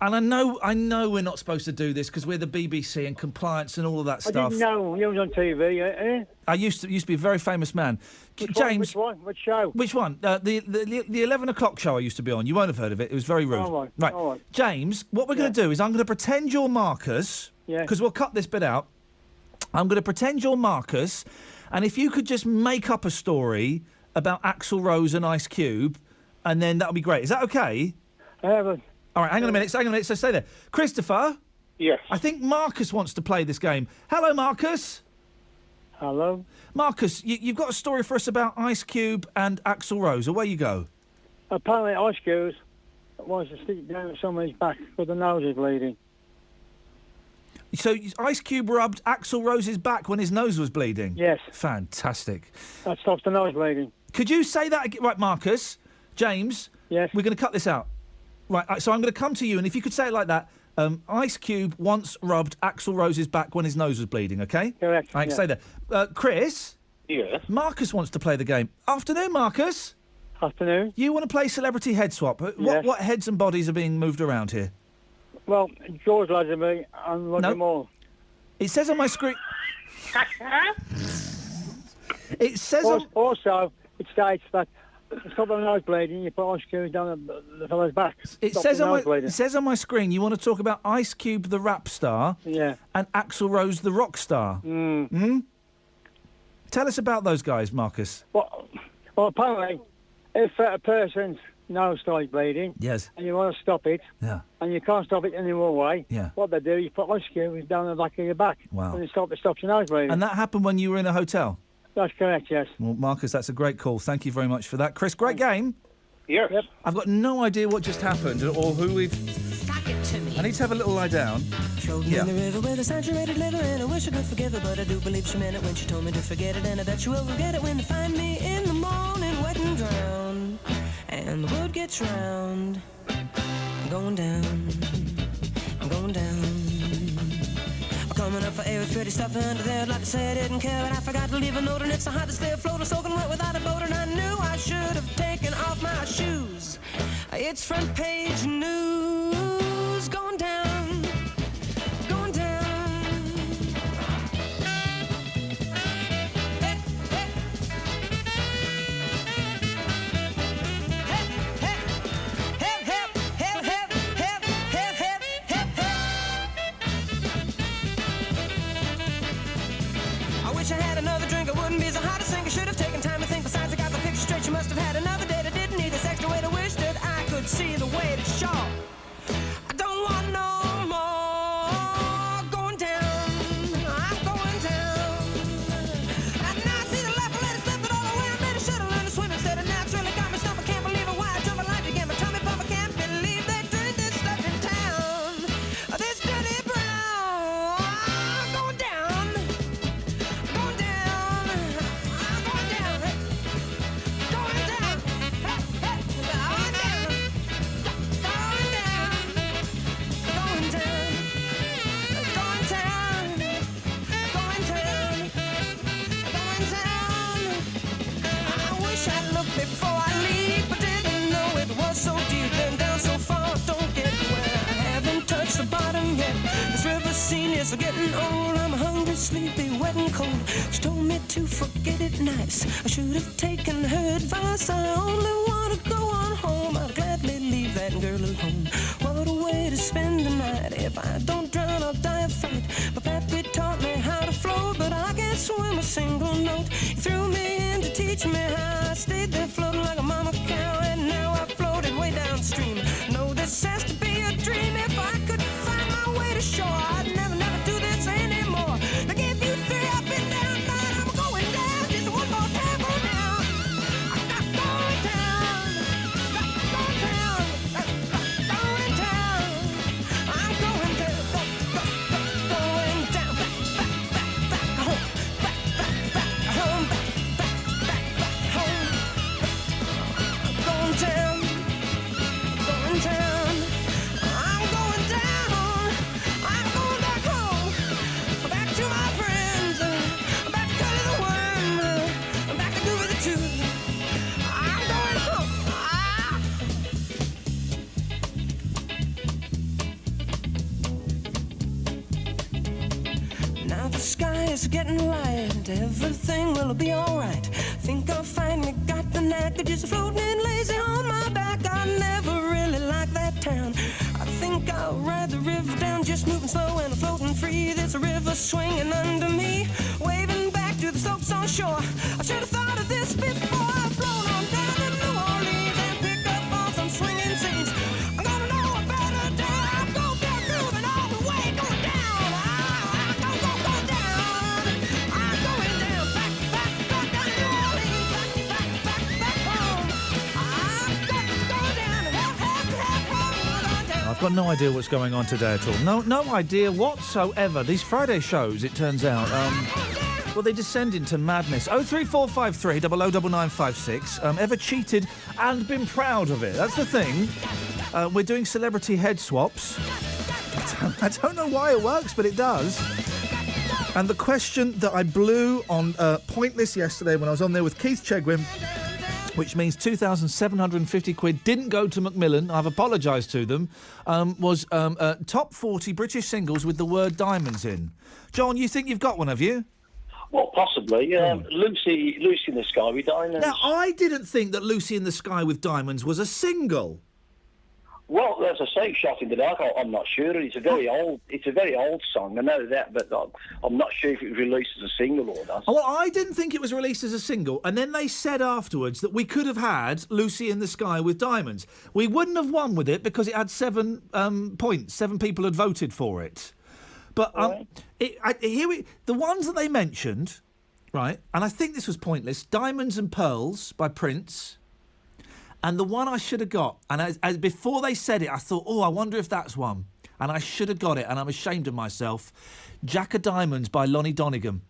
And I know we're not supposed to do this because we're the BBC and compliance and all of that stuff. I didn't know you was on TV. Eh? I used to be a very famous man. James, which one? Which show? Which one? The 11 o'clock show I used to be on. You won't have heard of it. It was very rude. All right. James, what we're going to do is I'm going to pretend you're Marcus. Yeah. Because we'll cut this bit out. I'm going to pretend you're Marcus, and if you could just make up a story about Axl Rose and Ice Cube, and then that'll be great. Is that okay? All right, hang on a minute. So stay there. Christopher? Yes. I think Marcus wants to play this game. Hello, Marcus. Hello. Marcus, you've got a story for us about Ice Cube and Axl Rose. Away you go. Apparently, Ice Cube wants to stick down somebody's back because the nose is bleeding. So Ice Cube rubbed Axl Rose's back when his nose was bleeding? Yes. Fantastic. That stops the nose bleeding. Could you say that again? Right, Marcus. James. Yes. We're going to cut this out. Right, so I'm going to come to you, and if you could say it like that, Ice Cube once rubbed Axl Rose's back when his nose was bleeding, okay? Correct. Stay there. Chris? Yes? Marcus wants to play the game. Afternoon, Marcus. Afternoon. You want to play Celebrity Head Swap? Yes. What heads and bodies are being moved around here? Well, George Lazenby and Roger Moore. It says on my screen... It says Also, it states that to stop the nose bleeding, you put ice cubes down the fellow's back. It says on my screen you want to talk about Ice Cube, the rap star, and Axl Rose, the rock star. Tell us about those guys, Marcus. Well, apparently, if a person's nose starts bleeding, yes, and you want to stop it, and you can't stop it any more way, what they do, you put ice cubes down the back of your back, Wow. and it stops your nose bleeding. And that happened when you were in a hotel? That's correct, yes. Well, Marcus, that's a great call. Thank you very much for that. Chris, great game. Yes. Yep. I've got no idea what just happened or who we've... Suck it to me. I need to have a little lie down. Showed me in the river with a saturated liver, and I wish I could forgive her, but I do believe she meant it when she told me to forget it, and I bet you will forget it when you find me in the morning wet and drowned, and the word gets round. I'm going down. I'm going down. Coming up for air, it's pretty stuff under there. I'd like to say I didn't care, but I forgot to leave a note, and it's the hottest day afloat, soaking wet without a boat, and I knew I should have taken off my shoes. It's front page news. Going down, going down. I wish I had another drink, I wouldn't be so hot to sink. I should have taken time to think. Besides, I got the picture straight. You must have had another date. I didn't need this extra way to wish that I could see the way to show. I don't want no more. Going down, I'm going down. And now I see the left, I let it slip, but all the way I made it. Should've learned to swim instead, and now it's really got me stumped. I can't believe it. Why I jump my life again? My tummy pump, I can't believe they drink this stuff in town. This dirty brown. I'm going down. Going down. I'm going down. Going down. Going down. Going down. Going down. Going down. Going down. Going down. I wish I'd looked before I leave, but didn't know it was so deep and down so far. Don't get where I haven't touched the bottom yet. This river scene is getting old. I'm hungry, sleepy, wet and cold. She told me to forget it nice. I should have taken her advice. I only want to go on home. I'd gladly leave that girl alone. What a way to spend the night. If I don't drown, I'll die of fright. My pappy taught me how to float, but I can't swim a single note. He threw me in to teach me how. I stayed there floating like a mama cow, and now I floated way downstream. No, this has to be a dream. If I could find my way to shore, I'd never do this anymore. Now give you three up and down, nine, I'm going down. Just one more time, go down. I'm not going down. Going down. Going down. I'm going down. Going down. Back home. Back home. Back home. Going down. Going down. I'm going down. I'm going back home. Back to my friends. Back to Curly the Worm. Back to Goofy the Tooth. I'm going home. Now the sky is getting light. Everything will be alright. Think I finally got the knack of just floating lazy on my back. I never really liked that town. I think I'll ride the river down, just moving slow and floating free. There's a river swinging under me, waving back to the slopes on shore. I should have thought of this before. I've flown on down to New Orleans and picked up on some swinging scenes. I'm gonna know a better day. I'll go down, moving all the way, going down. I'm going down. I'm going down, back down to New Orleans, back home. I'm going down, home, down. I've got no idea what's going on today at all. No idea whatsoever. These Friday shows, it turns out, well, they descend into madness. 03453 009956. Ever cheated and been proud of it? That's the thing. We're doing celebrity head swaps. I don't know why it works, but it does. And the question that I blew on Pointless yesterday when I was on there with Keith Chegwin which means 2,750 quid didn't go to Macmillan. I've apologised to them. Was top 40 British singles with the word diamonds in. John, you think you've got one, have you? Well, possibly. Lucy in the Sky with Diamonds. Now, I didn't think that Lucy in the Sky with Diamonds was a single. Well, as I say, Shot in the Dark, I'm not sure. It's a very old song, I know that, but I'm not sure if it was released as a single or not. Well, I didn't think it was released as a single, and then they said afterwards that we could have had Lucy in the Sky with Diamonds. We wouldn't have won with it because it had 7 points. 7 people had voted for it. But the ones that they mentioned, right, and I think this was pointless, Diamonds and Pearls by Prince. And the one I should have got, and before they said it, I thought, I wonder if that's one. And I should have got it, and I'm ashamed of myself. Jack of Diamonds by Lonnie Donegan.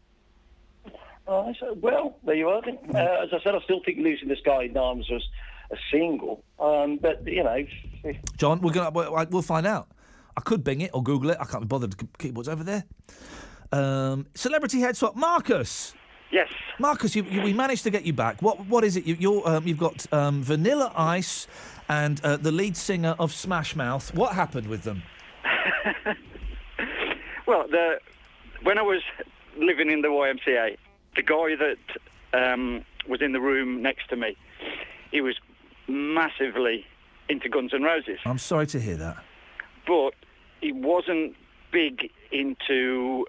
Well, there you are. As I said, I still think Lucy in the Sky with Diamonds was a single. But, you know... John, we'll find out. I could Bing it or Google it. I can't be bothered to keep what's over there. Celebrity head swap. Marcus! Yes. Marcus, we managed to get you back. What is it? You've got Vanilla Ice and the lead singer of Smash Mouth. What happened with them? Well, when I was living in the YMCA, the guy that was in the room next to me, he was massively into Guns N' Roses. I'm sorry to hear that. But he wasn't big into...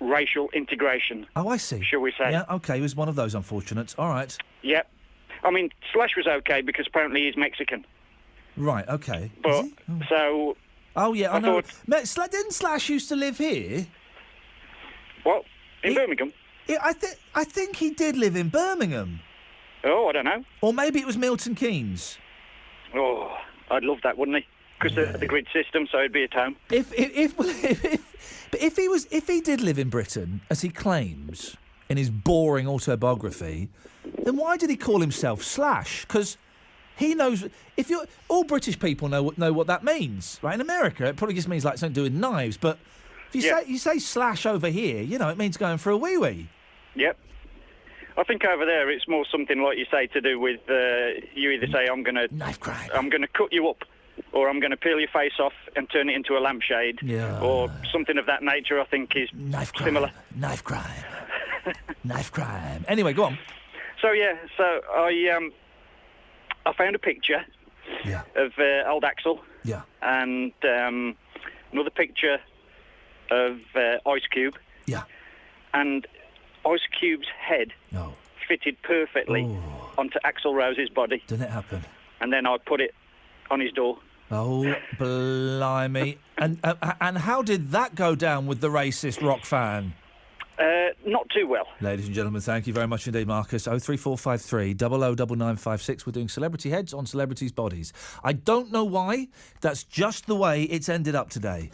racial integration. Oh, I see. Shall we say? Yeah, OK, he was one of those unfortunates. All right. Yep. I mean, Slash was OK because apparently he's Mexican. Right, OK. But, so... Oh, yeah, I know. Thought... Didn't Slash used to live here? What? In Birmingham? Yeah, I think he did live in Birmingham. Oh, I don't know. Or maybe it was Milton Keynes. Oh, I'd love that, wouldn't he? Because the grid system, so he'd be at home. If he did live in Britain, as he claims in his boring autobiography, then why did he call himself Slash? Because he knows. All British people know what that means, right? In America, it probably just means like something to do with knives. But if you say Slash over here, it means going for a wee wee. Yep. I think over there it's more something like you say to do with you either say knife crime. I'm gonna cut you up. Or I'm going to peel your face off and turn it into a lampshade. Yeah. Or something of that nature, I think, is similar. Knife crime. Knife crime. Anyway, go on. So I found a picture of old Axel. Yeah. And another picture of Ice Cube. Yeah. And Ice Cube's head fitted perfectly onto Axl Rose's body. Didn't it happen? And then I put it on his door. Oh, blimey. And how did that go down with the racist rock fan? Not too well. Ladies and gentlemen, thank you very much indeed, Marcus. 03453 009956. We're doing celebrity heads on celebrities' bodies. I don't know why. That's just the way it's ended up today.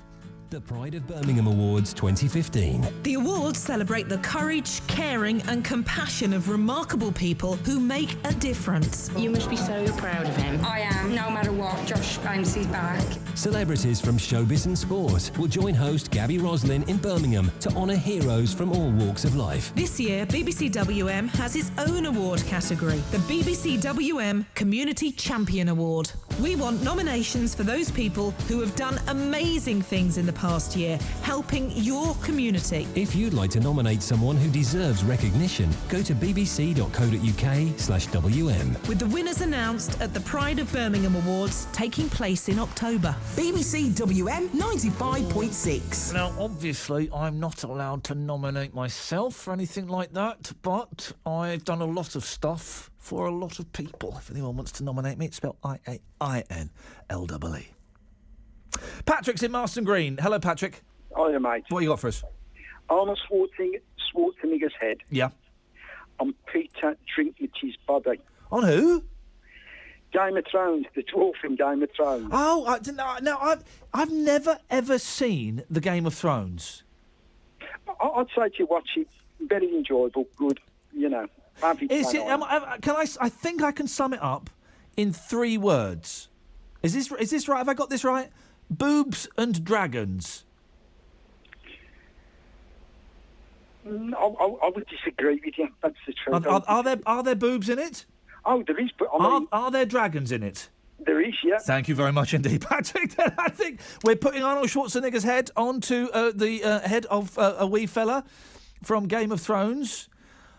The Pride of Birmingham Awards 2015. The awards celebrate the courage, caring and compassion of remarkable people who make a difference. You must be so proud of him. I am. No matter what, Josh bounces back. Celebrities from showbiz and sport will join host Gabby Roslin in Birmingham to honour heroes from all walks of life. This year, BBC WM has its own award category, the BBC WM Community Champion Award. We want nominations for those people who have done amazing things in the past year, helping your community. If you'd like to nominate someone who deserves recognition, go to bbc.co.uk/WM. With the winners announced at the Pride of Birmingham Awards taking place in October. BBC WM 95.6. Now, obviously, I'm not allowed to nominate myself for anything like that, but I've done a lot of stuff for a lot of people. If anyone wants to nominate me, it's spelled IAINLEE. Patrick's in Marston Green. Hello, Patrick. Hiya, mate. What you got for us? Arnold Schwarzenegger's head. Yeah. On Peter Dinklage's body. On who? Game of Thrones, the dwarf from Game of Thrones. Oh, I've never ever seen the Game of Thrones. I'd say to watch it. Very enjoyable, good. Is it? I think I can sum it up in 3 words. Is this right? Have I got this right? Boobs and dragons. I would disagree with you. That's the truth. Are there boobs in it? Oh, there is, but I mean, Are there dragons in it? there is, yeah. Thank you very much indeed, Patrick. I think we're putting Arnold Schwarzenegger's head onto the head of a wee fella from Game of Thrones.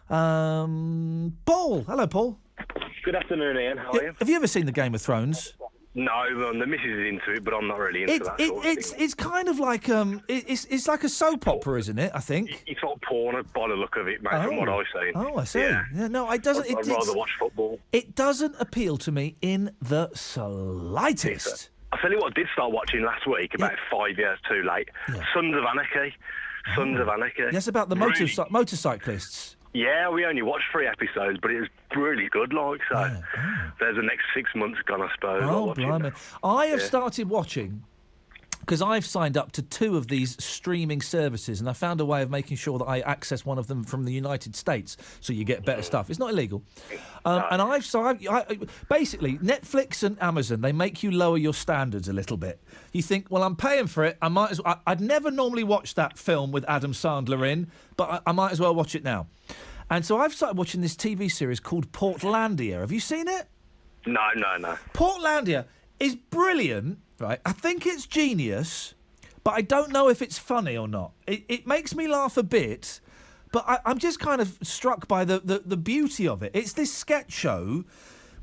Paul. Hello, Paul. Good afternoon, Ian. How are you? Have you ever seen the Game of Thrones? No, the missus is into it, but I'm not really into that sort of thing. It's kind of like it's like a soap opera, isn't it? I think It's not porn by the look of it, mate. From what I've seen. Oh, I see. Yeah. Yeah, no, it doesn't. I'd rather watch football. It doesn't appeal to me in the slightest. I'll tell you what I did start watching last week, about 5 years too late. Sons of Anarchy. Sons of Anarchy. Yes, about the motorcyclists. Yeah, we only watched 3 episodes, but it was really good, like, so there's the next 6 months gone, I suppose. Oh, blimey. I have started watching, because I've signed up to 2 of these streaming services, and I found a way of making sure that I access one of them from the United States, so you get better stuff. It's not illegal. And basically, Netflix and Amazon, they make you lower your standards a little bit. You think, well, I'm paying for it, I might as well... I'd never normally watch that film with Adam Sandler in, but I might as well watch it now. And so I've started watching this TV series called Portlandia. Have you seen it? No. Portlandia is brilliant, right? I think it's genius, but I don't know if it's funny or not. It makes me laugh a bit, but I'm just kind of struck by the beauty of it. It's this sketch show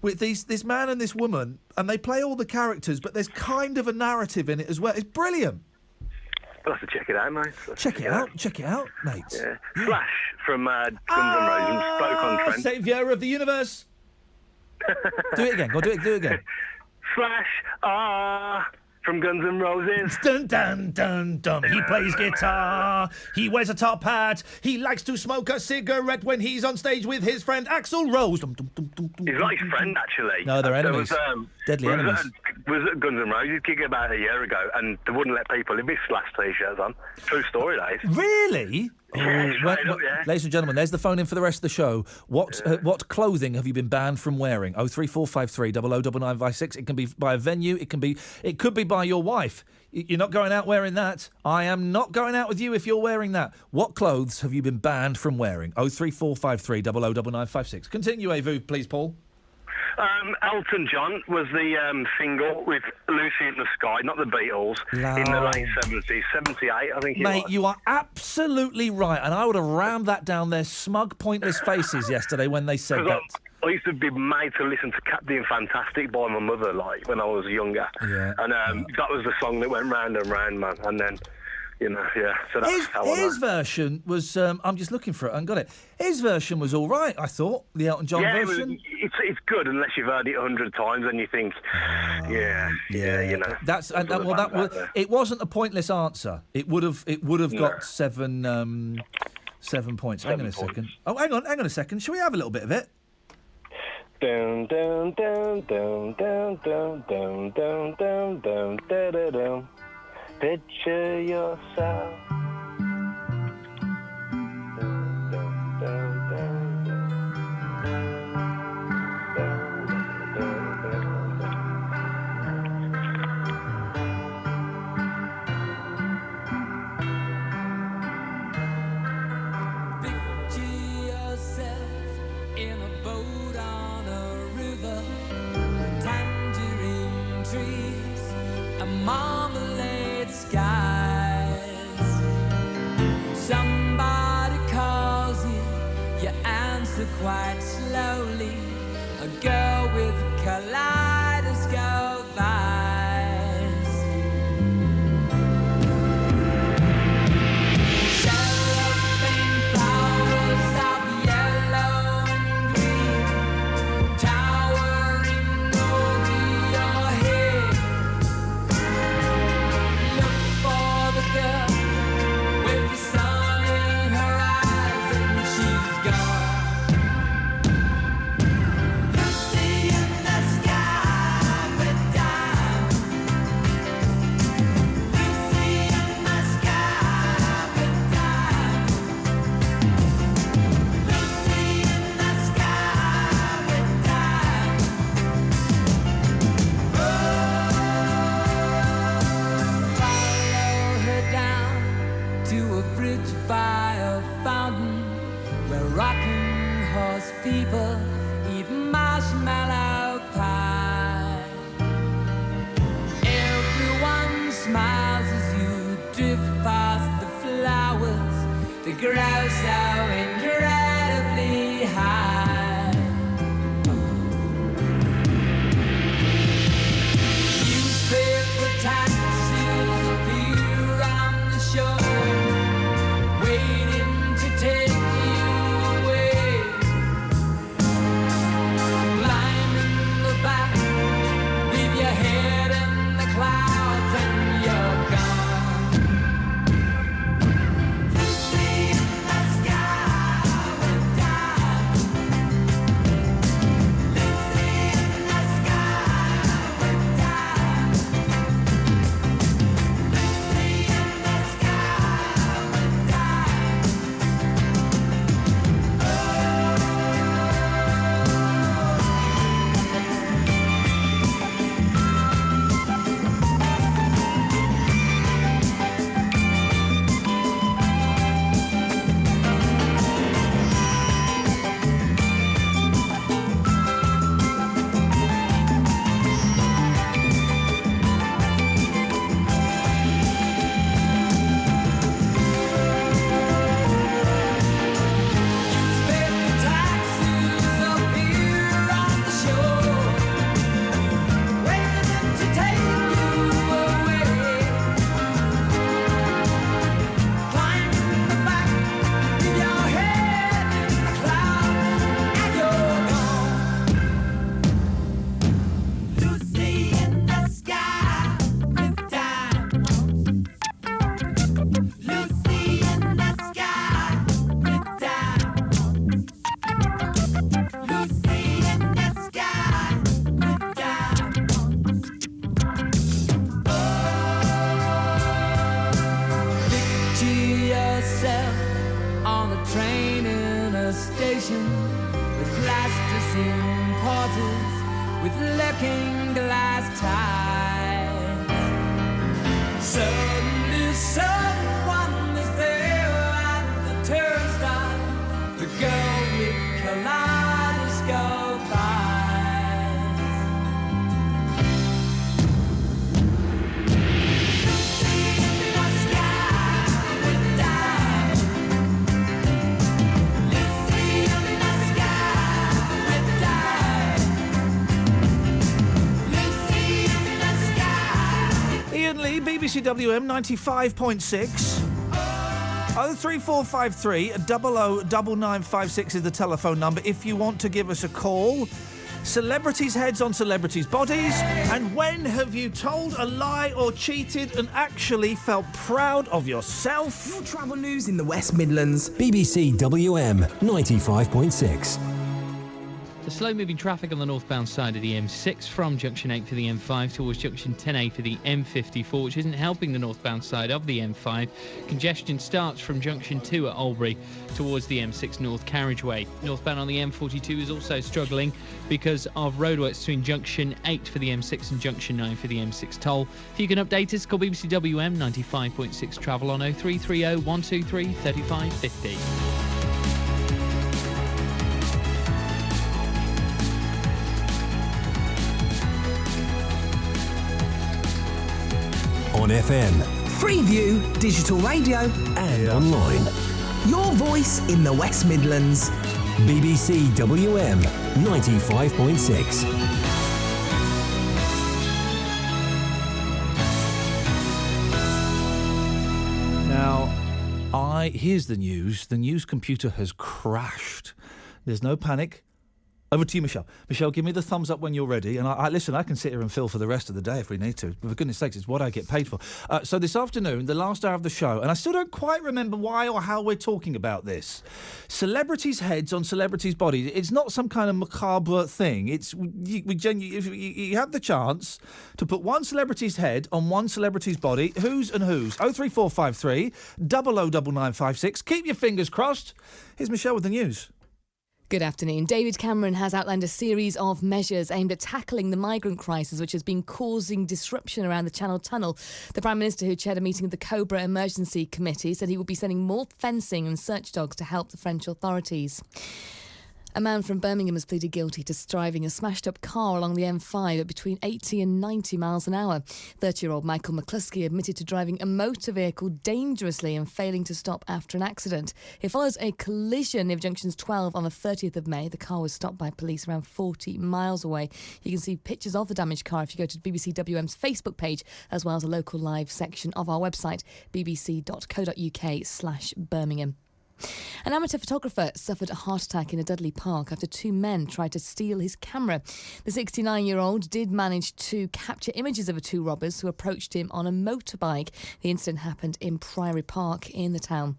with this man and this woman, and they play all the characters, but there's kind of a narrative in it as well. It's brilliant. I'll have to check it out, mate. Check it out, mate. Yeah. Flash from Guns N' Roses, Stoke-on-Trent. Saviour of the universe. Do it again. Go do it again. Flash, from Guns N' Roses. Dun dun dun dun. He plays guitar. He wears a top hat. He likes to smoke a cigarette when he's on stage with his friend Axl Rose. Dum, dum, dum, dum, dum, He's not his friend, actually. No, they're enemies. Deadly enemies. Was at Guns N' Roses gig about a year ago, and they wouldn't let people with Slash t-shirts on. True story, that is. Really? Yeah, Ladies and gentlemen, there's the phone in for the rest of the show. What clothing have you been banned from wearing? 03453 009956. It can be by a venue. It could be by your wife. You're not going out wearing that. I am not going out with you if you're wearing that. What clothes have you been banned from wearing? 03453 009956. Continue, Avu, please, Paul. Elton John was the single with Lucy in the Sky, not the Beatles, in the late 70s, 78, I think it was. Mate, you are absolutely right, and I would have rammed that down their smug, pointless faces yesterday when they said that. I used to be made to listen to Captain Fantastic by my mother, like, when I was younger. Yeah. And that was the song that went round and round, man, and then... You know, yeah. So that's how I know. His version was. I'm just looking for it. I haven't got it. His version was all right. I thought the Elton John version. It's good unless you've heard it 100 times and you think, yeah, you know. That's it wasn't a pointless answer. It would have got 7 points. Hang on a second. Oh, hang on a second. Shall we have a little bit of it? Down, down, down, down, down, down, down, down, down, down, down, down. Picture yourself. In a boat on a river with tangerine trees and marmalade skies. Somebody calls you, you answer quite slowly. A girl with kaleidoscope eyes. Cellophane flowers of yellow and green, towering over your head. Look for grow so incredibly high. Newspaper taxis appear on the shore, waiting to take you away. Climb in the back, leave your head in the clouds and you're gone. WM 95.6. 03453 009956 is the telephone number if you want to give us a call. Celebrities' heads on celebrities' bodies. And when have you told a lie or cheated and actually felt proud of yourself? Your travel news in the West Midlands. BBC WM 95.6. The slow-moving traffic on the northbound side of the M6 from Junction 8 for the M5 towards Junction 10A for the M54, which isn't helping the northbound side of the M5. Congestion starts from Junction 2 at Albury towards the M6 North Carriageway. Northbound on the M42 is also struggling because of roadworks between Junction 8 for the M6 and Junction 9 for the M6 toll. If you can update us, call BBC WM 95.6 travel on 0330 123 3550. On FM, Freeview, digital radio, and online. Your voice in the West Midlands. BBC WM 95.6. Now, here's the news. The news computer has crashed. There's no panic. Over to you, Michelle. Michelle, give me the thumbs up when you're ready. And listen, I can sit here and fill for the rest of the day if we need to. But for goodness sakes, it's what I get paid for. So this afternoon, the last hour of the show, and I still don't quite remember why or how we're talking about this. Celebrities' heads on celebrities' bodies. It's not some kind of macabre thing. It's if you have the chance to put one celebrity's head on one celebrity's body. Whose and whose? 03453 009956. Keep your fingers crossed. Here's Michelle with the news. Good afternoon. David Cameron has outlined a series of measures aimed at tackling the migrant crisis, which has been causing disruption around the Channel Tunnel. The Prime Minister, who chaired a meeting of the Cobra Emergency Committee, said he would be sending more fencing and search dogs to help the French authorities. A man from Birmingham has pleaded guilty to driving a smashed-up car along the M5 at between 80 and 90 miles an hour. 30-year-old Michael McCluskey admitted to driving a motor vehicle dangerously and failing to stop after an accident. It follows a collision near junctions 12 on the 30th of May. The car was stopped by police around 40 miles away. You can see pictures of the damaged car if you go to BBC WM's Facebook page, as well as a local live section of our website, bbc.co.uk/Birmingham. An amateur photographer suffered a heart attack in a Dudley Park after two men tried to steal his camera. The 69-year-old did manage to capture images of the two robbers who approached him on a motorbike. The incident happened in Priory Park in the town.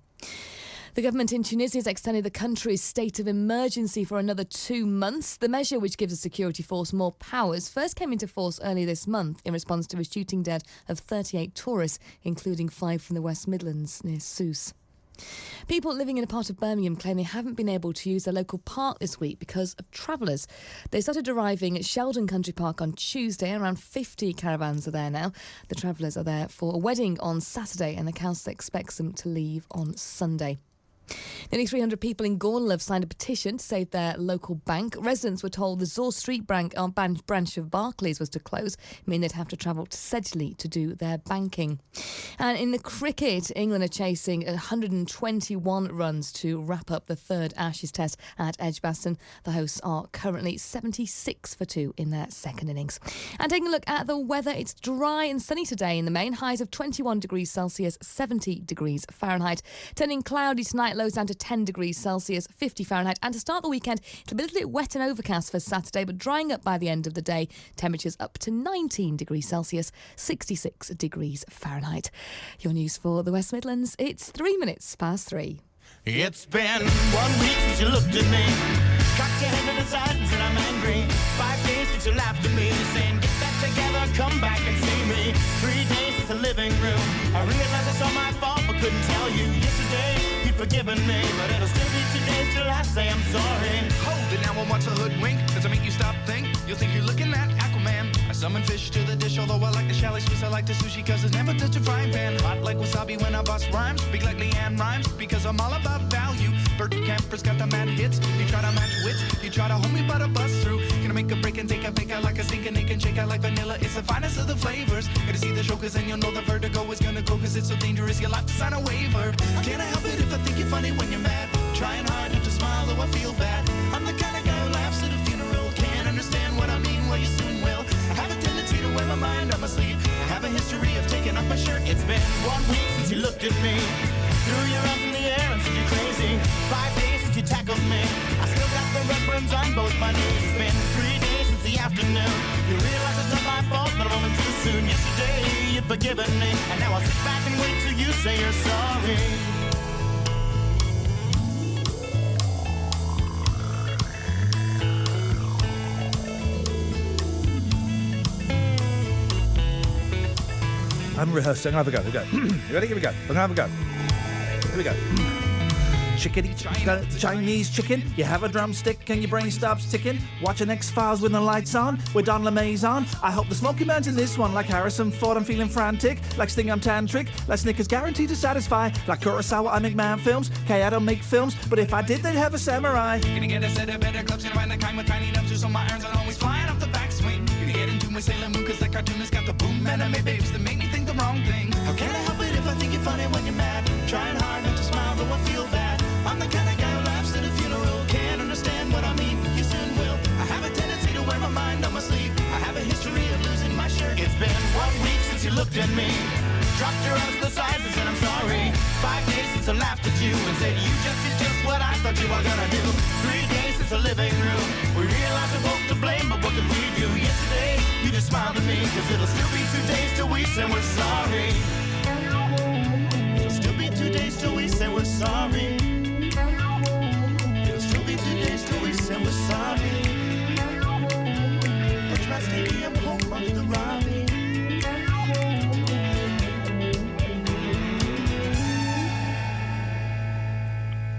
The government in Tunisia has extended the country's state of emergency for another 2 months. The measure, which gives the security force more powers, first came into force earlier this month in response to a shooting death of 38 tourists, including 5 from the West Midlands near Sousse. People living in a part of Birmingham claim they haven't been able to use their local park this week because of travellers. They started arriving at Sheldon Country Park on Tuesday, and around 50 caravans are there now. The travellers are there for a wedding on Saturday, and the council expects them to leave on Sunday. Nearly 300 people in Gornal have signed a petition to save their local bank. Residents were told the Zor Street branch of Barclays was to close, meaning they'd have to travel to Sedgley to do their banking. And in the cricket, England are chasing 121 runs to wrap up the third Ashes test at Edgbaston. The hosts are currently 76 for 2 in their second innings. And taking a look at the weather, it's dry and sunny today in the main. Highs of 21 degrees Celsius, 70 degrees Fahrenheit. Turning cloudy tonight, lows down to 10 degrees Celsius, 50 Fahrenheit. And to start the weekend, it'll be a little bit wet and overcast for Saturday, but drying up by the end of the day. Temperatures up to 19 degrees Celsius, 66 degrees Fahrenheit. Your news for the West Midlands. It's 3 minutes past 3. It's been 1 week since you looked at me. Cocked your head to the side and said I'm angry. 5 days since you laughed at me, saying get that together, come back and see me. 3 days since the living room. I realized it's all my fault, but couldn't tell you. Yesterday you'd forgiven me, but it'll still be 2 days till I say I'm sorry. Hold it now and watch a hoodwink. Does it make you stop think? You'll think you're looking at Aquaman. I summon fish to the dish, although I like the chalet Swiss, I like the sushi, cause it's never touch a frying pan. Hot like wasabi when I bust rhymes, big like Leanne rhymes, because I'm all about value. Bert Camper's got the mad hits, you try to match wits, you try to hold me but I bust through. Gonna make a break and take a fake out like a sink and they can shake out like vanilla. It's the finest of the flavors. Gotta see the show cause then you'll know the vertigo is gonna go, cause it's so dangerous you'll have to sign a waiver. Can't I help it if I think you're funny when you're mad? Trying hard not to smile though I feel bad. I'm the kind of guy who laughs at a funeral. Can't understand what I mean, well you soon will. I have a tendency to wear my mind on my sleeve. I have a history of taking off my shirt. It's been 1 week since you looked at me. Threw your arms in the air and said you're crazy. 5 days since you tackled me. I still got the red burns on both my knees. It's been 3 days since the afternoon. You realize it's not my fault, but a moment too soon. Yesterday you'd forgiven me, and now I'll sit back and wait till you say you're sorry. I'm rehearsing. I'll have a go. Here we go. You ready? Here we go. I'm gonna have a go. Here we go. Chickadee, Chinese chicken. You have a drumstick and your brain stops ticking. Watching X-Files with the lights on, with Don LeMay's on. I hope the Smoky Man's in this one. Like Harrison Ford, I'm feeling frantic. Like Sting, I'm tantric. Like Snickers, guaranteed to satisfy. Like Kurosawa, I make man films. Kay, I don't make films, but if I did, they'd have a samurai. Gonna get a set of better clubs, gonna find the kind with tiny dumpsters, so my irons are always flying off the backswing. Gonna get into my Sailor Moon, cause that cartoonist got the boom anime babes that make me think the wrong thing. How can I help it if I think you're funny when you're mad? Trying hard not to smile, though I feel bad. I'm the kind of guy who laughs at a funeral. Can't understand what I mean, you soon will. I have a tendency to wear my mind on my sleeve. I have a history of losing my shirt. It's been 1 week since you looked at me. Dropped your arms to the sides and said I'm sorry. 5 days since I laughed at you and said you just did just what I thought you were gonna do. 3 days since the living room. We realized we're both to blame, but what could we do? Yesterday, you just smiled at me, cause it'll still be 2 days till we say we're sorry. It'll still be 2 days till we say we're sorry. It'll still be 2 days till we say we're sorry. Richmond Stadium, home of the Robbie.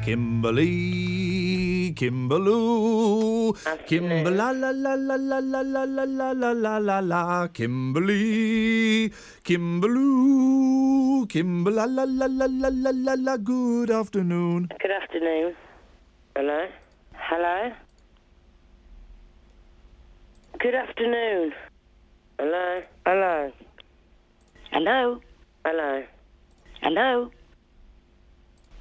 Kimberly, Kimberloo, Kimber la la la la la la la la la la la la la, Kimberly, Kimberloo, Kimber la la la la la la la la. Good afternoon. Good afternoon. Hello? Hello? Good afternoon. Hello? Hello? Hello? Hello? Hello?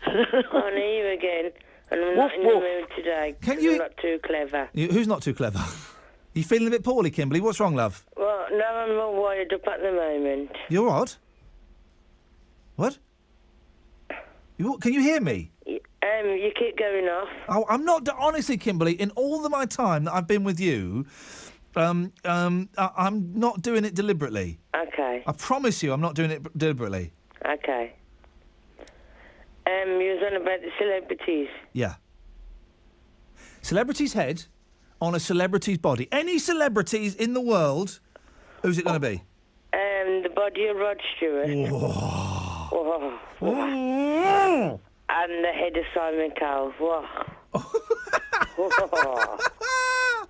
I can't hear you again, and I'm not in the mood today. I'm not too clever. Who's not too clever? You feeling a bit poorly, Kimberly? What's wrong, love? Well, no, I'm not wired up at the moment. You're what? What? Can you hear me? You keep going off. Oh, I'm not. Honestly, Kimberly, in all my time that I've been with you, I'm not doing it deliberately. Okay. I promise you, I'm not doing it deliberately. Okay. You was on about the celebrities. Yeah. Celebrity's head on a celebrity's body. Any celebrities in the world, who's it going to be? The body of Rod Stewart. Whoa. Whoa. And the head of Simon Cowell. Whoa. Whoa.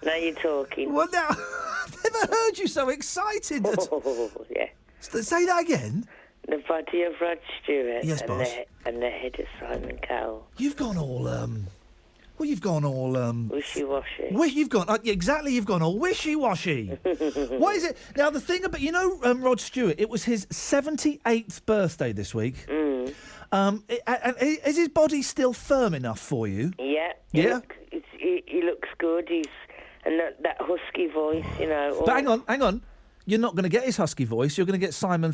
Now you're talking. Well, now, I've never heard you so excited. Oh, yeah. Say that again. The body of Rod Stewart. Yes, boss. And the head of Simon Cowell. You've gone all, well, you've gone all, wishy-washy. You've gone, exactly, you've gone all wishy-washy. What is it? Now, the thing about, Rod Stewart, it was his 78th birthday this week. Mm. Is his body still firm enough for you? Yeah. Yeah? He looks good. And that husky voice, But hang on. You're not going to get his husky voice. You're going to get Simon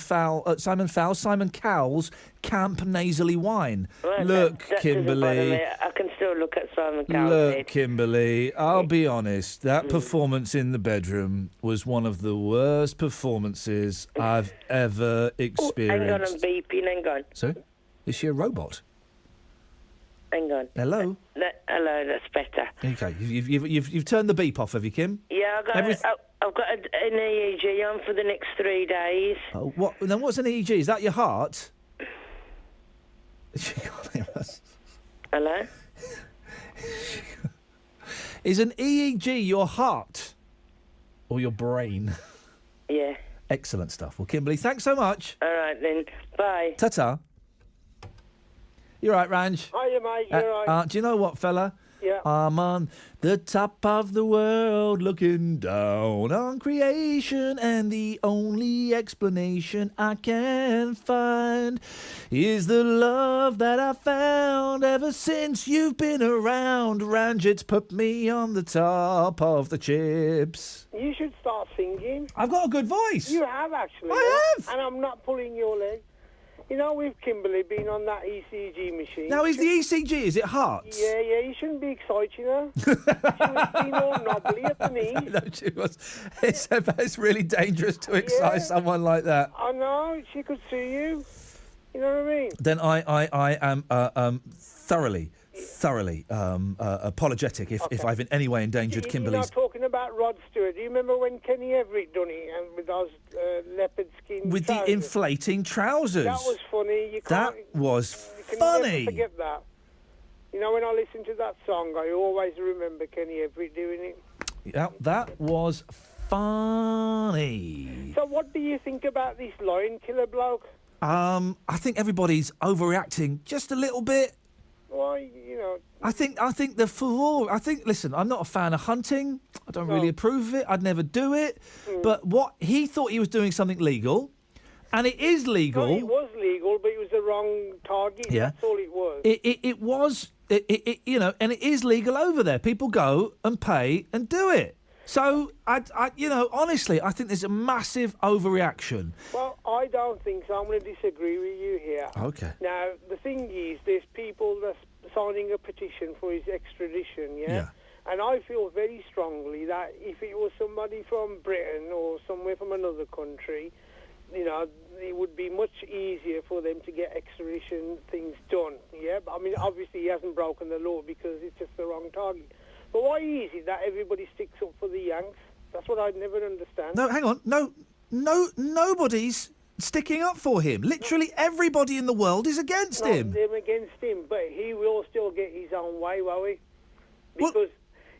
Cowell's Camp Nasally Whine. Well, Look, that Kimberly. doesn't bother me. I can still look at Simon Cowell's Look, head. Kimberly, I'll be honest. That performance in the bedroom was one of the worst performances I've ever experienced. Hang on, I'm beeping. Hang on. So, is she a robot? Hang on. Hello. Hello, that's better. Okay, you've turned the beep off, have you, Kim? Yeah, I've got an EEG on for the next 3 days. Oh, what? Then what's an EEG? Is that your heart? Hello? Is an EEG your heart or your brain? Yeah. Excellent stuff. Well, Kimberly, thanks so much. All right, then. Bye. Ta-ta. You're right, Ranj. Hiya, mate. You're right. Do you know what, fella? Yeah. I'm on the top of the world looking down on creation, and the only explanation I can find is the love that I found ever since you've been around. Ranj, it's put me on the top of the chips. You should start singing. I've got a good voice. You have, actually. I have. And I'm not pulling your leg. With Kimberly being on that ECG machine... Now, is the ECG, is it hearts? Yeah, you shouldn't be exciting her. She was being all knobbly at the knees. No, she was. It's really dangerous to excite someone like that. I know, she could see you. You know what I mean? Then I am thoroughly apologetic if I've in any way endangered You're Kimberly's... not talking about Rod Stewart. Do you remember when Kenny Everett done it with those leopard skin With trousers? the inflating trousers. That was funny. That was you can funny. never forget that. When I listen to that song, I always remember Kenny Everett doing it. Yeah, that was funny. So what do you think about this lion killer bloke? I think everybody's overreacting just a little bit. Why, I think the furore. Listen, I'm not a fan of hunting. I don't really approve of it. I'd never do it. But what he thought he was doing something legal, and it is legal. No, it was legal, but it was the wrong target. Yeah. That's all it was. It was. And it is legal over there. People go and pay and do it. So honestly, I think there's a massive overreaction. Well, I don't think so. I'm going to disagree with you here. Okay. Now, the thing is, there's people that's signing a petition for his extradition, yeah? And I feel very strongly that if it was somebody from Britain or somewhere from another country, it would be much easier for them to get extradition things done, yeah? But, obviously he hasn't broken the law because it's just the wrong target. But why is it that everybody sticks up for the Yanks? That's what I'd never understand. No, hang on. No, nobody's sticking up for him. Literally everybody in the world is against him. Them against him, but he will still get his own way, won't he? Because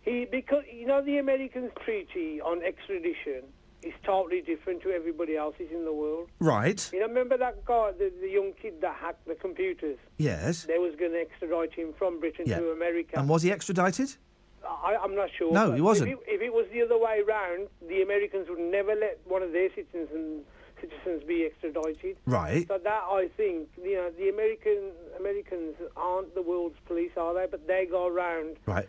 the Americans' treaty on extradition is totally different to everybody else's in the world. Right. Remember that guy, the young kid that hacked the computers? Yes. They was going to extradite him from Britain to America. And was he extradited? I'm not sure. No, but he wasn't. If it was the other way round, the Americans would never let one of their citizens be extradited. Right. So that, I think, the Americans aren't the world's police, are they? But they go around, Right.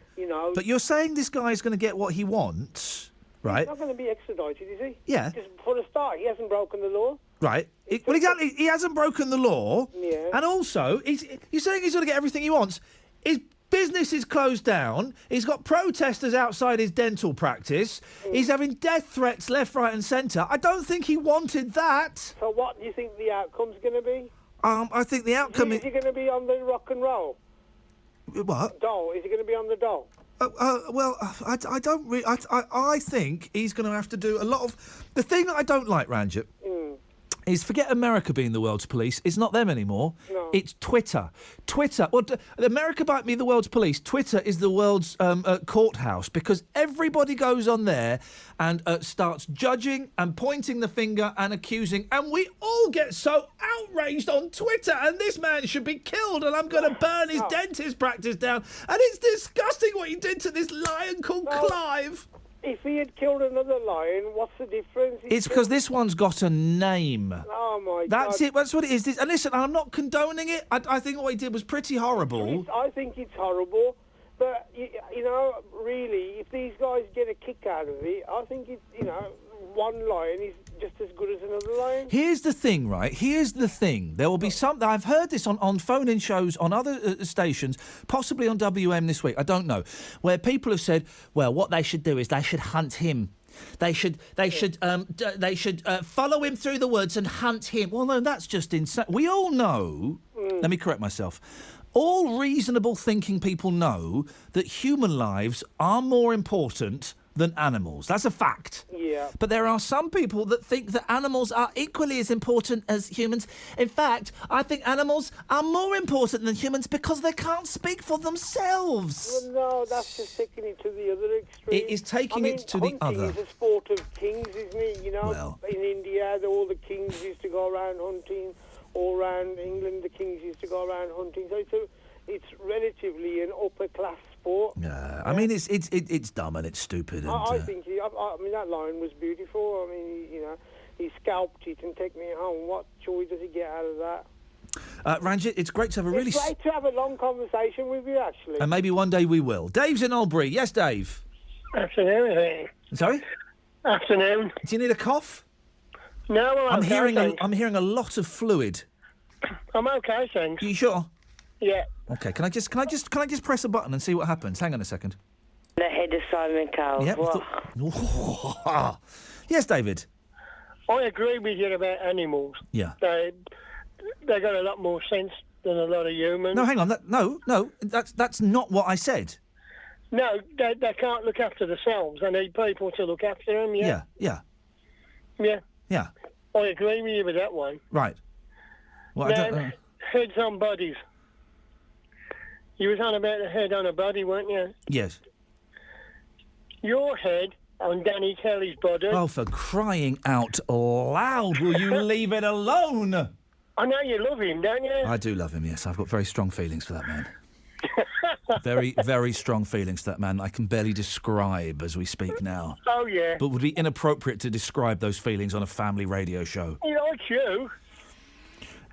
But you're saying this guy's going to get what he wants, right? He's not going to be extradited, is he? Yeah. Just for a start, he hasn't broken the law. Right. Well, exactly. He hasn't broken the law. Yeah. And also, you're saying he's going to get everything he wants. His business is closed down. He's got protesters outside his dental practice. He's having death threats left, right and centre. I don't think he wanted that. So what do you think the outcome's going to be? I think the outcome Is he going to be on the rock and roll? What? Dole. Is he going to be on the dole? Well, I don't really... I think he's going to have to do a lot of... The thing that I don't like, Ranjit, is forget America being the world's police. It's not them anymore. No. It's Twitter. Well, America might be the world's police. Twitter is the world's courthouse, because everybody goes on there and starts judging and pointing the finger and accusing, and we all get so outraged on Twitter, and this man should be killed, and I'm going to burn his dentist practice down, and it's disgusting what he did to this lion called Clive. If he had killed another lion, what's the difference? It's because this one's got a name. Oh, my God. That's it. That's what it is. And listen, I'm not condoning it. I think what he did was pretty horrible. I think it's horrible. But, really, if these guys get a kick out of it, I think it's, one lion is just as good as another lion. Here's the thing, right? Here's the thing. There will be some... I've heard this on phone-in shows on other stations, possibly on WM this week, I don't know, where people have said, well, what they should do is they should hunt him. They should follow him through the woods and hunt him. Well, no, that's just insane. We all know... Let me correct myself. All reasonable thinking people know that human lives are more important than animals. That's a fact. Yeah. But there are some people that think that animals are equally as important as humans. In fact, I think animals are more important than humans because they can't speak for themselves. Well, no, that's just taking it to the other extreme. It is taking it to the other. Hunting is a sport of kings, isn't it? Well. In India, all the kings used to go around hunting. All around England, the kings used to go around hunting. So it's relatively an upper-class sport. Yeah, I mean, it's dumb and it's stupid. And, I think that lion was beautiful. I mean, he scalped it and taken it home. What joy does he get out of that? Ranjit, it's great to have a It's great to have a long conversation with you, actually. And maybe one day we will. Dave's in Albury. Yes, Dave. Afternoon. Sorry? Afternoon. Do you need a cough? No, I'm hearing a lot of fluid. I'm okay, thanks. You sure? Yeah. Okay. Can I just press a button and see what happens? Hang on a second. The head of Simon Cowell. Yep. Yes, David. I agree with you about animals. Yeah. They got a lot more sense than a lot of humans. No, hang on. No. That's not what I said. No, they can't look after themselves. They need people to look after them. Yeah. Yeah. Yeah. I agree with you with that one. Right. Well, now, heads on bodies. You was on about the head on a body, weren't you? Yes. Your head on Danny Kelly's body. Oh, for crying out loud, will you leave it alone? I know you love him, don't you? I do love him, yes. I've got very strong feelings for that man. Very, very strong feelings for that man I can barely describe as we speak now. Oh, yeah. But would be inappropriate to describe those feelings on a family radio show. He likes you.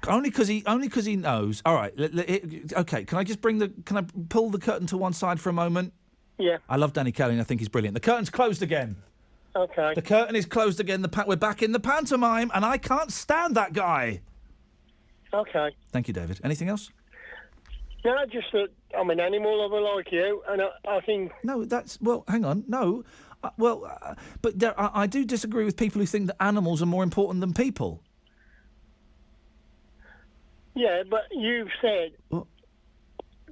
Only because he knows. All right. Okay. Can I pull the curtain to one side for a moment? Yeah. I love Danny Kelly and I think he's brilliant. The curtain's closed again. Okay. The curtain is closed again. We're back in the pantomime and I can't stand that guy. Okay. Thank you, David. Anything else? No, just that I'm an animal lover like you, and I think... No, hang on. No. But I do disagree with people who think that animals are more important than people. Yeah, but you've said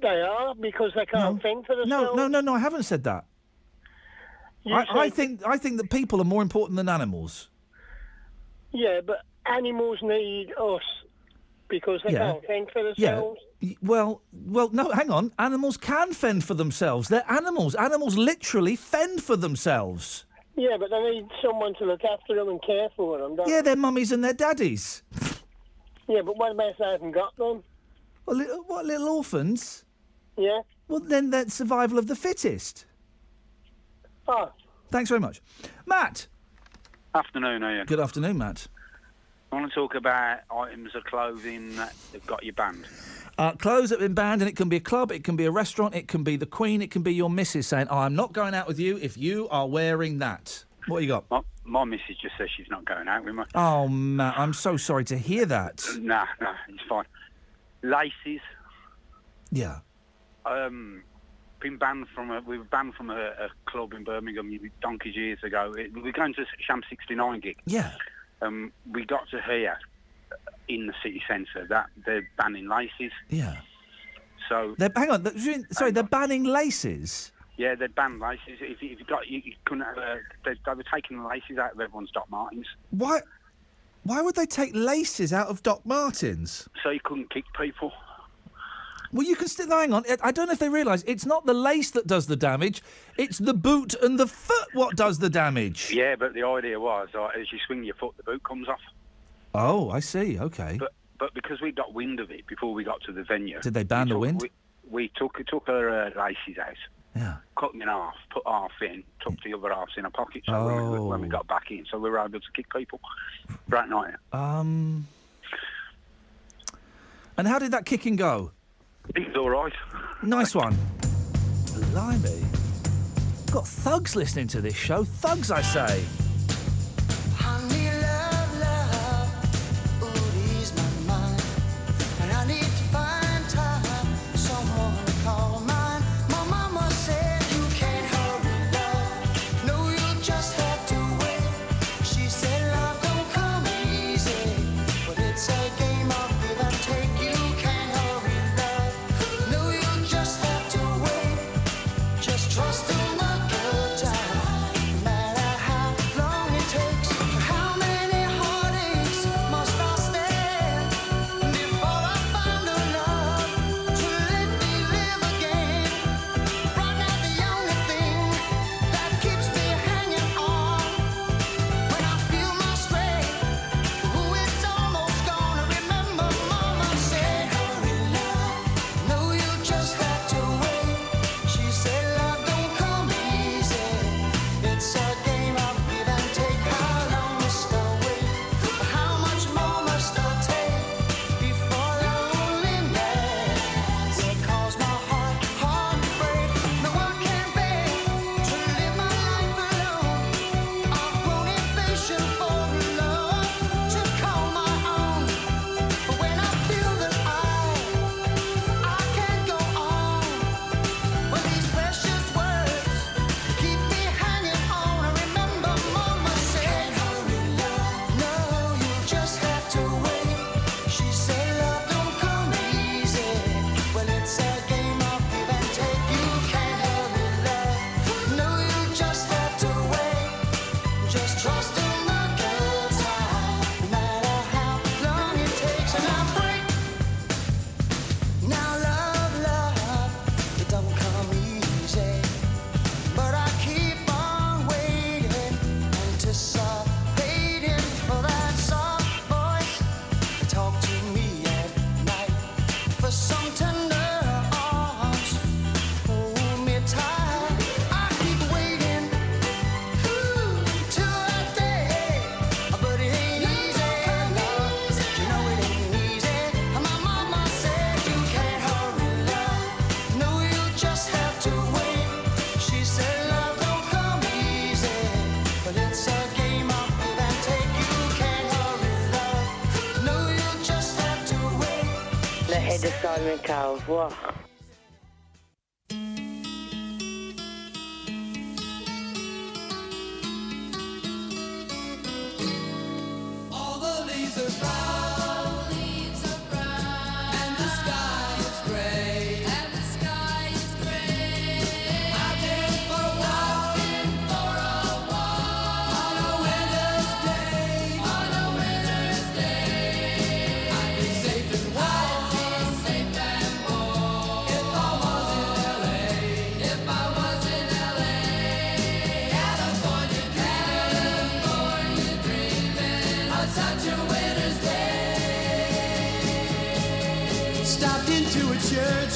they are because they can't fend for themselves. No, I haven't said that. I think that people are more important than animals. Yeah, but animals need us because they can't fend for themselves. Yeah. Well, no, hang on. Animals can fend for themselves. They're animals. Animals literally fend for themselves. Yeah, but they need someone to look after them and care for them, don't they? Yeah, their mummies and their daddies. Yeah, but what about if they haven't got them? Well, what, little orphans? Yeah. Well, then that's survival of the fittest. Oh. Thanks very much. Matt. Afternoon, Ian. Good afternoon, Matt. I want to talk about items of clothing that have got you banned. Clothes that have been banned, and it can be a club, it can be a restaurant, it can be the Queen, it can be your missus saying, I'm not going out with you if you are wearing that. What you got? My missus just says she's not going out with me. Oh, Matt, I'm so sorry to hear that. Nah, it's fine. Laces. Yeah. We were banned from a club in Birmingham donkeys years ago. We were going to a Sham 69 gig. Yeah. We got to hear in the city centre that they're banning laces. Yeah. So Hang on. They're banning laces? Yeah, they'd ban laces. If you got, you couldn't have. They were taking the laces out of everyone's Doc Martens. Why would they take laces out of Doc Martens? So you couldn't kick people. Well, you can still... Hang on. I don't know if they realise it's not the lace that does the damage. It's the boot and the foot what does the damage. Yeah, but the idea was, as you swing your foot, the boot comes off. Oh, I see. OK. But because we got wind of it before we got to the venue... Did they ban the wind? We took her laces out. Yeah. Cut them in half, put half in, tucked the other half in a pocket when we got back in, so we were able to kick people. Right night. And how did that kicking go? It was all right. Nice one. Blimey. Got thugs listening to this show. Thugs, I say. Honey, love, ooh, ease my mind. And I need to find time, someone to call mine. My mama said you can't hurry, love. No, you'll just have to wait. She said love don't come easy, but it's a game of give and take. You can't hurry, love. No, you'll just have to wait. Just trust in the good time, no matter how long it takes. How many heartaches must I stand before I find a love to let me live again? Right now the only thing that keeps me hanging on when I feel my strength, ooh, it's almost gone. I remember Mama said, hurry, love, no, you just have to wait. She said love don't come easy, it's a game of give and take. How long must I wait? How much more must I take before loneliness will cause my heart to break? No, I can't bear to live my life alone. I've grown impatient for love to call my own. But when I feel that I can't go on, when these precious words keep me hanging on, I remember Mama said, hurry, love, no, you just have to wait. She said love don't come easy, well, it's a game of give and take. You can't hurry, love, no, you just have to wait. Just trust in the good time, no matter how long it takes. And I break. Now love, it don't come easy, but I keep on waiting, anticipating for that soft voice to talk to me at night, for some tender arms hold me tight. I keep waiting, till that day, but it ain't easy, love. You know it ain't easy. My mama said you can't hurry, love. No, you just have to wait. She said love don't come easy, but it's a game of give and take. You can't hurry, love. No, you just have to wait. The head of Simon Cowell, what? All the leaves are brown, and the sky is gray, I've been for a walk, on a winter's day, I'd be safe and warm, if I was in LA, California dreaming on such a winter's day. Stopped into a church,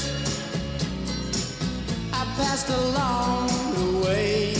I passed along the way.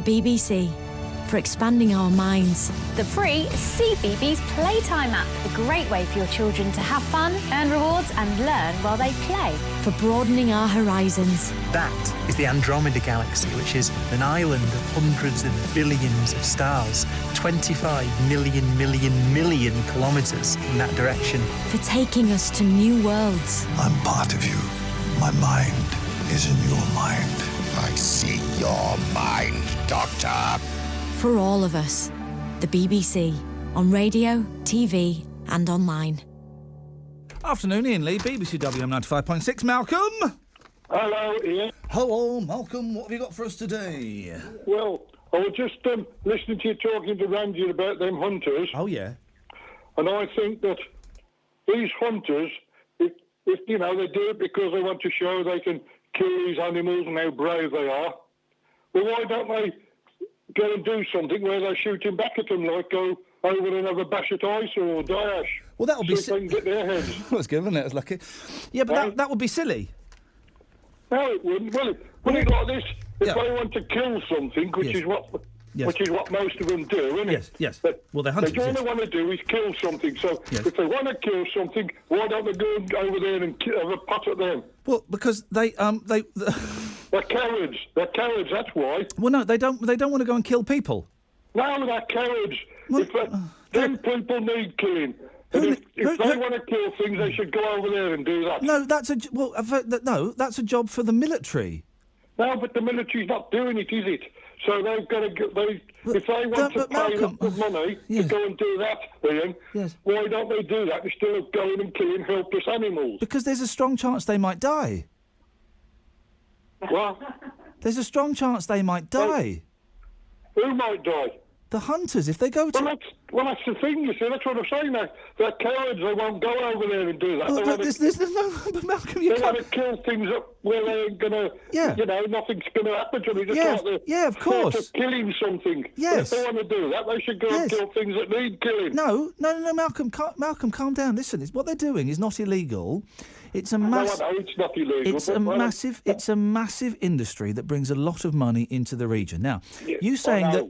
BBC, for expanding our minds. The free CBeebies Playtime app. A great way for your children to have fun, earn rewards and learn while they play. For broadening our horizons. That is the Andromeda Galaxy, which is an island of hundreds of billions of stars, 25 million kilometres in that direction. For taking us to new worlds. I'm part of you. My mind is in your mind. I see your mind, Doctor. For all of us, the BBC, on radio, TV and online. Afternoon, Iain Lee, BBC WM 95.6. Malcolm! Hello, Ian. Hello, Malcolm. What have you got for us today? Well, I was just listening to you talking to Randy about them hunters. Oh, yeah. And I think that these hunters, if you know, they do it because they want to show they can kill these animals and how brave they are, well, why don't they go and do something where they're shooting back at them, like go over and have a bash at ISIL or Daesh? Well, that would be... so they can get their heads. That's good, wasn't it? It was lucky. Yeah, but that would be silly. No, it wouldn't. Well, put it like this. If they want to kill something, which is what most of them do, isn't it? Yes. Well, they're hunters. All they want to do is kill something. So if they want to kill something, why don't they go over there and have a pot at them? Well, because they're cowards. They're cowards. That's why. Well, no, they don't want to go and kill people. No, they're cowards. Them people need killing. And if they want to kill things, they should go over there and do that. No, that's a job for the military. No, but the military's not doing it, is it? So they've got to if they want to pay lots of money to go and do that, Ian, why don't they do that instead of going and killing helpless animals? Because there's a strong chance they might die. What? There's a strong chance they might die. Who might die? The hunters, if they go to... Well, that's the thing, you see. That's what I'm saying. They're cowards. They won't go over there and do that. Well, there's no... But Malcolm, you can't... They want to kill things up where they ain't going to... Yeah. You know, nothing's going to happen to them. Of course. Killing something. Yes. If they want to do that, they should go and kill things that need killing. No, Malcolm, calm down. Listen, what they're doing is not illegal. It's a massive... No, it's not illegal. It's a massive industry that brings a lot of money into the region. Now, you saying that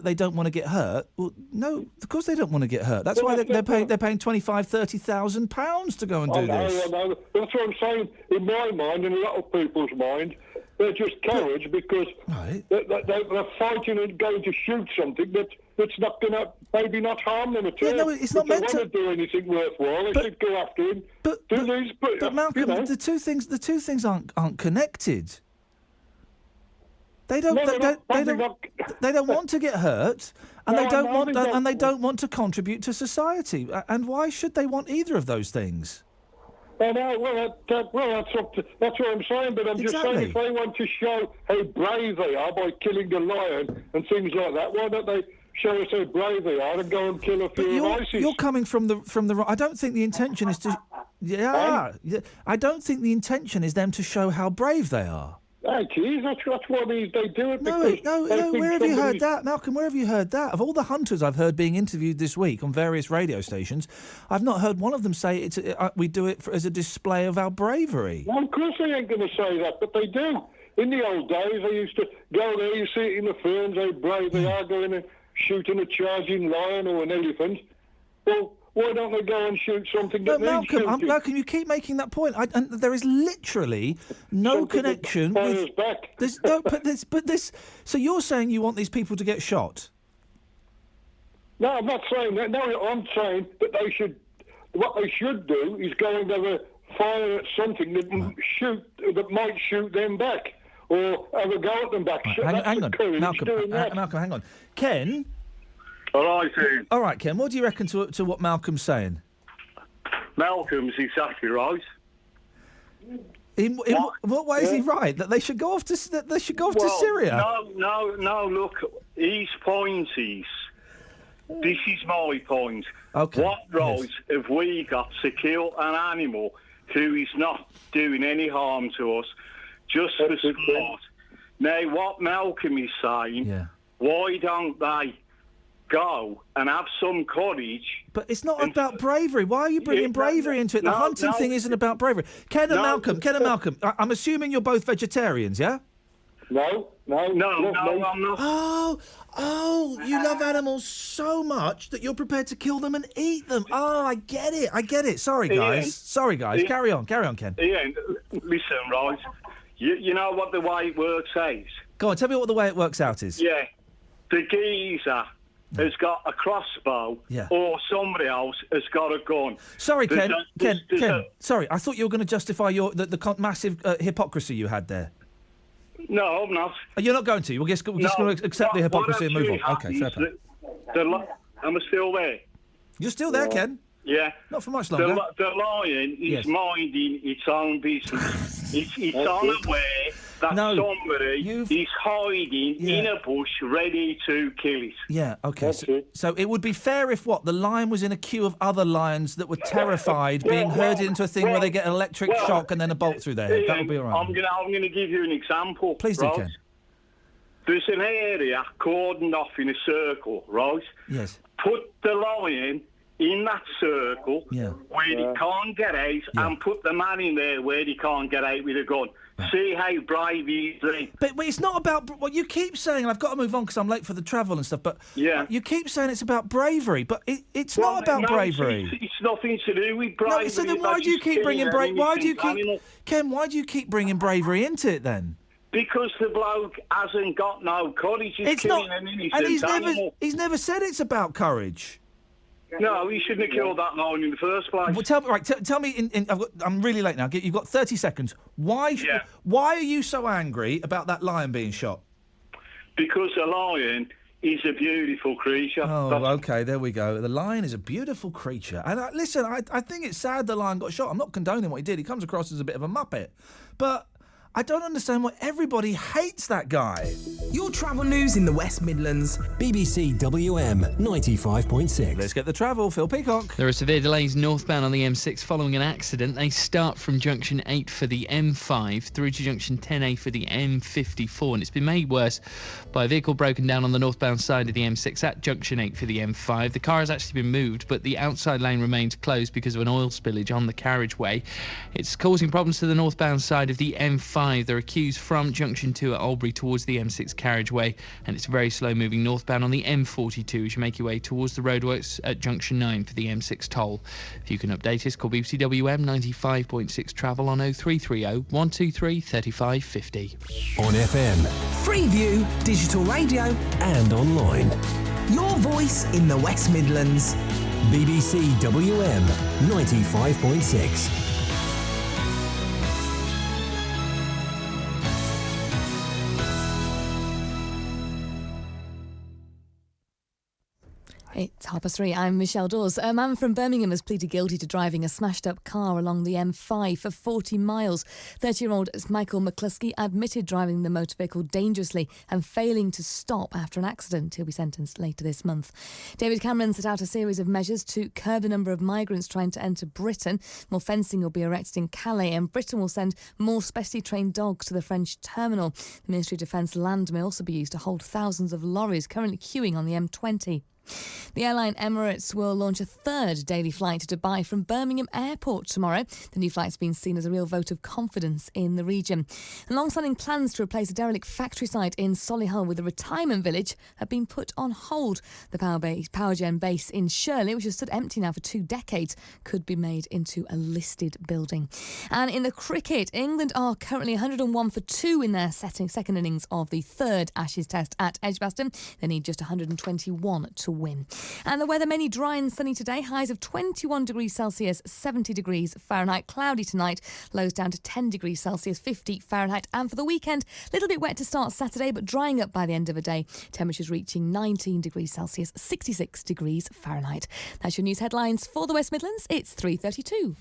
they don't want to get hurt? Well, no, of course they don't want to get hurt. That's why they're paying £25,000-30,000 to go and do this. I know. That's what I'm saying. In my mind, and a lot of people's mind, they're just cowards because they're fighting and going to shoot something that's not going to maybe not harm them at all. No, it's not meant to. If they want to do anything worthwhile, they should go after him. But Malcolm, the two things aren't connected. They don't. They don't want to get hurt, and they don't want to contribute to society. And why should they want either of those things? Well, that's what I'm saying. But I'm just saying, if they want to show how brave they are by killing the lion and things like that, why don't they show us how brave they are and go and kill a few of ISIS? You're coming from the. I don't think the intention is to. I don't think the intention is them to show how brave they are. Geez, that's why they do it. No, where have you heard that, Malcolm? Where have you heard that? Of all the hunters I've heard being interviewed this week on various radio stations, I've not heard one of them say we do it as a display of our bravery. Well, of course they ain't going to say that, but they do. In the old days, they used to go there, you see it in the films, how brave they are going and shooting a charging lion or an elephant. Well, why don't they go and shoot something that needs shooting? Malcolm, you keep making that point, and there is literally no connection. So you're saying you want these people to get shot? No, I'm not saying that. No, I'm saying that they should. What they should do is go and have a fire at something that might shoot them back, or have a go at them back. Hang on, Malcolm, hang on, Ken. All right, Ian. All right, Ken. What do you reckon to what Malcolm's saying? Malcolm's exactly right. In what way is he right? That they should go off to Syria? No. Look, his point is. This is my point. Okay. What right have we got to kill an animal who is not doing any harm to us just for sport? Now, what Malcolm is saying, why don't they go and have some courage? But it's not about bravery. Why are you bringing bravery into it? The hunting thing isn't about bravery. Ken and Malcolm, I'm assuming you're both vegetarians, yeah? No, I'm not. Oh, you love animals so much that you're prepared to kill them and eat them. Oh, I get it. Sorry, guys. Ian. Carry on, Ken. Ian, listen, right? You know what the way it works is? Go on, tell me what the way it works out is. Yeah. The geezer has got a crossbow, or somebody else has got a gun. Sorry, Ken. Sorry, I thought you were going to justify the massive hypocrisy you had there. No, I'm not. You're not going to. We're just going to accept the hypocrisy and move on. Okay, fair play. Am I still there? You're still there, Ken. Yeah. Not for much longer. The lion is minding its own business. It's unaware that somebody is hiding in a bush ready to kill it. Yeah, okay. So it would be fair if the lion was in a queue of other lions that were terrified, being herded into a thing where they get an electric shock and then a bolt through their head. That would be all right. I'm going to give you an example. Please do, Ken. There's an area cordoned off in a circle, right? Yes. Put the lion in that circle where he can't get out and put the man in there where he can't get out with a gun. See how brave he is. But it's not about... Well, you keep saying, and I've got to move on because I'm late for the travel and stuff, but you keep saying it's about bravery, but it's not about bravery. It's nothing to do with bravery. No, so then why do you keep bringing bravery... Ken, why do you keep bringing bravery into it then? Because the bloke hasn't got no courage. He's killing an innocent animal. He's never said it's about courage. No, he shouldn't have killed that lion in the first place. Well, tell me. I'm really late now. You've got 30 seconds. Why are you so angry about that lion being shot? Because a lion is a beautiful creature. Oh, okay. There we go. The lion is a beautiful creature. And listen, I think it's sad the lion got shot. I'm not condoning what he did. He comes across as a bit of a muppet, but I don't understand why everybody hates that guy. Your travel news in the West Midlands. BBC WM 95.6. Let's get the travel. Phil Peacock. There are severe delays northbound on the M6 following an accident. They start from junction 8 for the M5 through to junction 10A for the M54. And it's been made worse by a vehicle broken down on the northbound side of the M6 at junction 8 for the M5. The car has actually been moved, but the outside lane remains closed because of an oil spillage on the carriageway. It's causing problems to the northbound side of the M5. There are queues from junction 2 at Albury towards the M6 carriageway, and it's very slow moving northbound on the M42 as you make your way towards the roadworks at junction 9 for the M6 toll. If you can update us, call BBC WM 95.6 travel on 0330 123 3550. On FM, Freeview, digital radio, and online. Your voice in the West Midlands. BBC WM 95.6. It's 3:30. I'm Michelle Dawes. A man from Birmingham has pleaded guilty to driving a smashed-up car along the M5 for 40 miles. 30-year-old Michael McCluskey admitted driving the motor vehicle dangerously and failing to stop after an accident. He'll be sentenced later this month. David Cameron set out a series of measures to curb the number of migrants trying to enter Britain. More fencing will be erected in Calais, and Britain will send more specially trained dogs to the French terminal. The Ministry of Defence land may also be used to hold thousands of lorries currently queuing on the M20. The airline Emirates will launch a third daily flight to Dubai from Birmingham Airport tomorrow. The new flight's been seen as a real vote of confidence in the region. And long-standing plans to replace a derelict factory site in Solihull with a retirement village have been put on hold. The Powergen base in Shirley, which has stood empty now for 2 decades, could be made into a listed building. And in the cricket, England are currently 101 for 2 in their second innings of the third Ashes Test at Edgbaston. They need just 121 to win. And the weather, mainly dry and sunny today. Highs of 21 degrees Celsius, 70 degrees Fahrenheit. Cloudy tonight, lows down to 10 degrees Celsius, 50 Fahrenheit. And for the weekend, a little bit wet to start Saturday, but drying up by the end of the day. Temperatures reaching 19 degrees Celsius, 66 degrees Fahrenheit. That's your news headlines for the West Midlands. It's 3:32.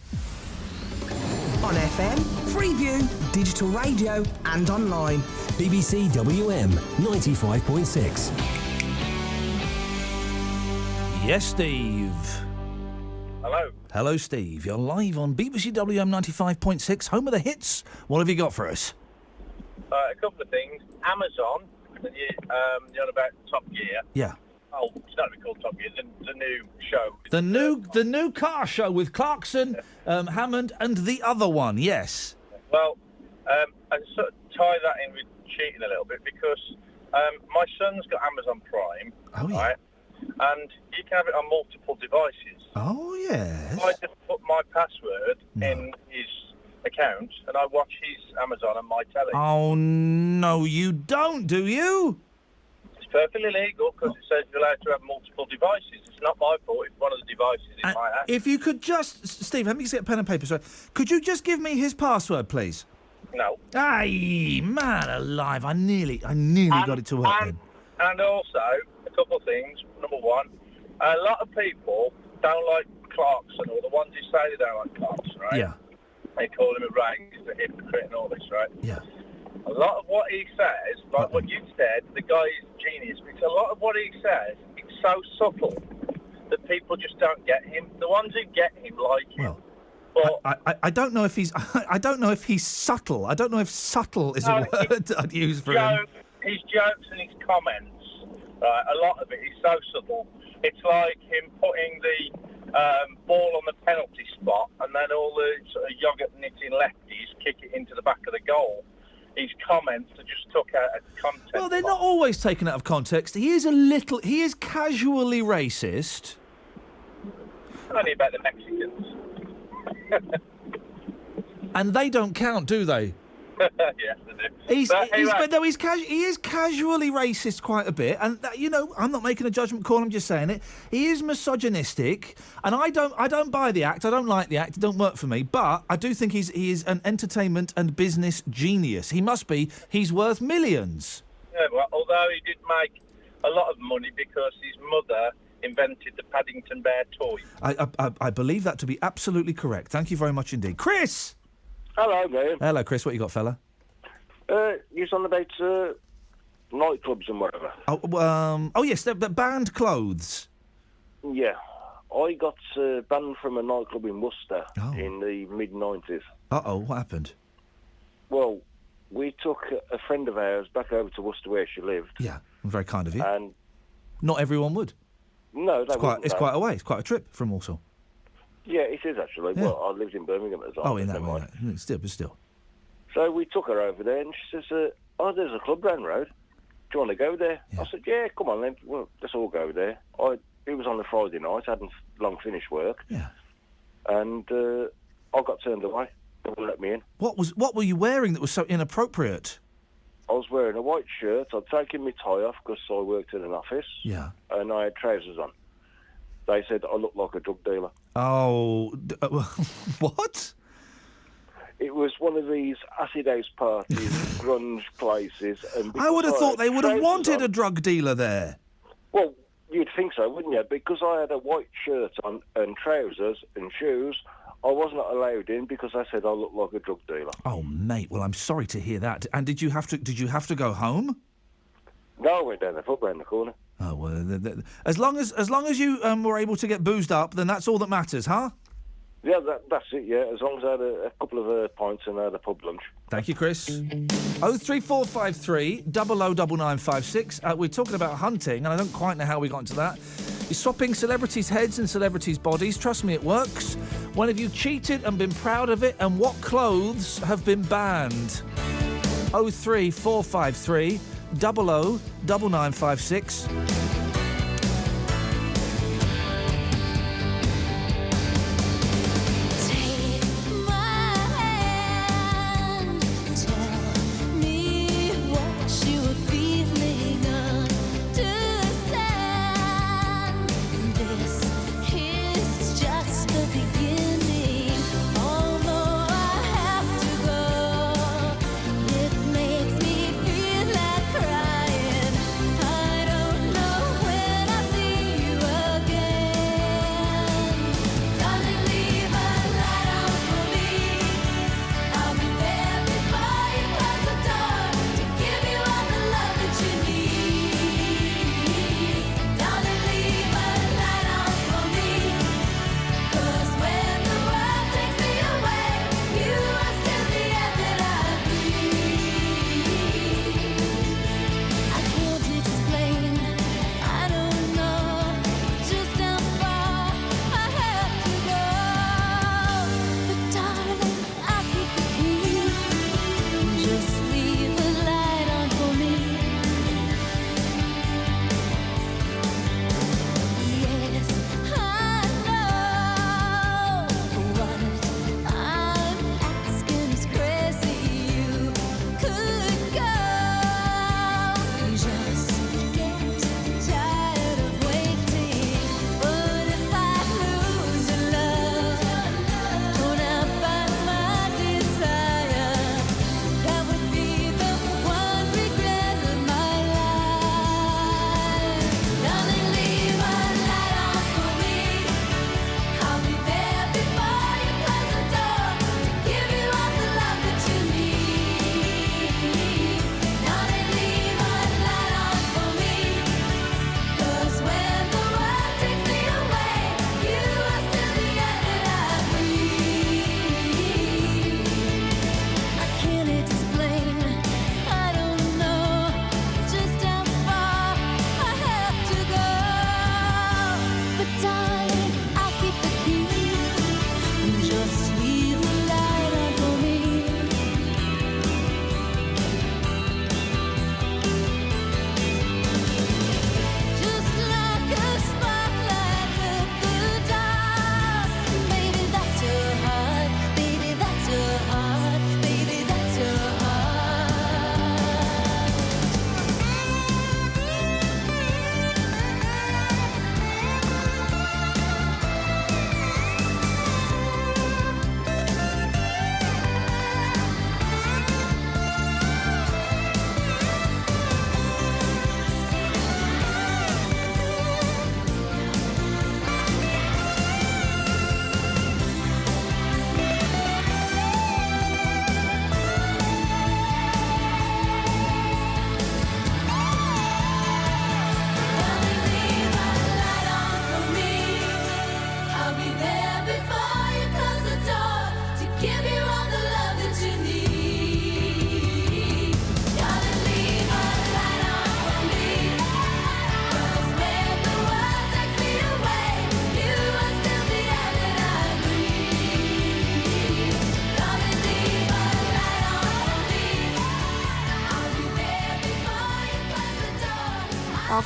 On FM, Freeview, digital radio and online. BBC WM 95.6. Yes, Steve. Hello. Hello, Steve. You're live on BBC WM 95.6, home of the hits. What have you got for us? A couple of things. Amazon, you're on about Top Gear. Yeah. Oh, it's not called Top Gear, the new show. The new car show with Clarkson, Hammond and the other one, yes. Well, and sort of tie that in with cheating a little bit because my son's got Amazon Prime, right? And you can have it on multiple devices. Oh, yes. I just put my password in his account and I watch his Amazon on my telly. Oh, no, you don't, do you? It's perfectly legal because it says you're allowed to have multiple devices. It's not my fault if one of the devices is my house. If you could just... Steve, let me just get a pen and paper. Sorry. Could you just give me his password, please? No. Aye, man alive. I nearly got it to work then. And also, a couple of things. Number one, a lot of people don't like Clarkson, or the ones who say they don't like Clarkson, right? Yeah. They call him a racist, a hypocrite and all this, right? Yeah. A lot of what he says, like what you said, the guy is genius, because a lot of what he says, it's so subtle that people just don't get him. The ones who get him like him. I don't know if he's... I don't know if he's subtle. I don't know if subtle is a word I'd use for him. His jokes and his comments, right, a lot of it is so subtle. It's like him putting the ball on the penalty spot and then all the sort of yogurt-knitting lefties kick it into the back of the goal. His comments are just took out of context. Well, they're not always taken out of context. He is casually racist. Only about the Mexicans. And they don't count, do they? Yes, they do. He is casually racist quite a bit, and I'm not making a judgment call. I'm just saying it. He is misogynistic, and I don't buy the act. I don't like the act. It don't work for me. But I do think he is an entertainment and business genius. He must be. He's worth millions. Yeah, well, although he did make a lot of money because his mother invented the Paddington Bear toy. I believe that to be absolutely correct. Thank you very much indeed, Chris. Hello, Graham. Hello, Chris. What you got, fella? You're on about nightclubs and whatever. Oh yes, the banned clothes. Yeah. I got banned from a nightclub in Worcester in the mid-90s. Uh-oh, what happened? Well, we took a friend of ours back over to Worcester where she lived. Yeah, very kind of you. And not everyone would. No, it's quite a way. It's quite a trip from Walsall. Yeah, it is actually. Yeah. Well, I lived in Birmingham at the time. Oh, in that way. Still. So we took her over there, and she says, there's a club down the road. Do you want to go there? Yeah. I said, yeah, come on then. Well, let's all go there. It was on a Friday night. I hadn't long finished work. Yeah. And I got turned away. They wouldn't let me in. What were you wearing that was so inappropriate? I was wearing a white shirt. I'd taken my tie off because I worked in an office. Yeah. And I had trousers on. They said I looked like a drug dealer. Oh, what? It was one of these acid house parties, grunge places. And I would have thought they would have wanted a drug dealer there. Well, you'd think so, wouldn't you? Because I had a white shirt on and trousers and shoes, I was not allowed in because I said I looked like a drug dealer. Oh, mate. Well, I'm sorry to hear that. And did you have to go home? No, I went down the pub round the corner. Oh well, as long as you were able to get boozed up, then that's all that matters, huh? Yeah, that's it. Yeah, as long as I had a couple of pints and I had a pub lunch. Thank you, Chris. 03453 009956. We're talking about hunting, and I don't quite know how we got into that. You're swapping celebrities' heads and celebrities' bodies. Trust me, it works. When have you cheated and been proud of it? And what clothes have been banned? 03453 009956. Makes me feel like crying. I don't know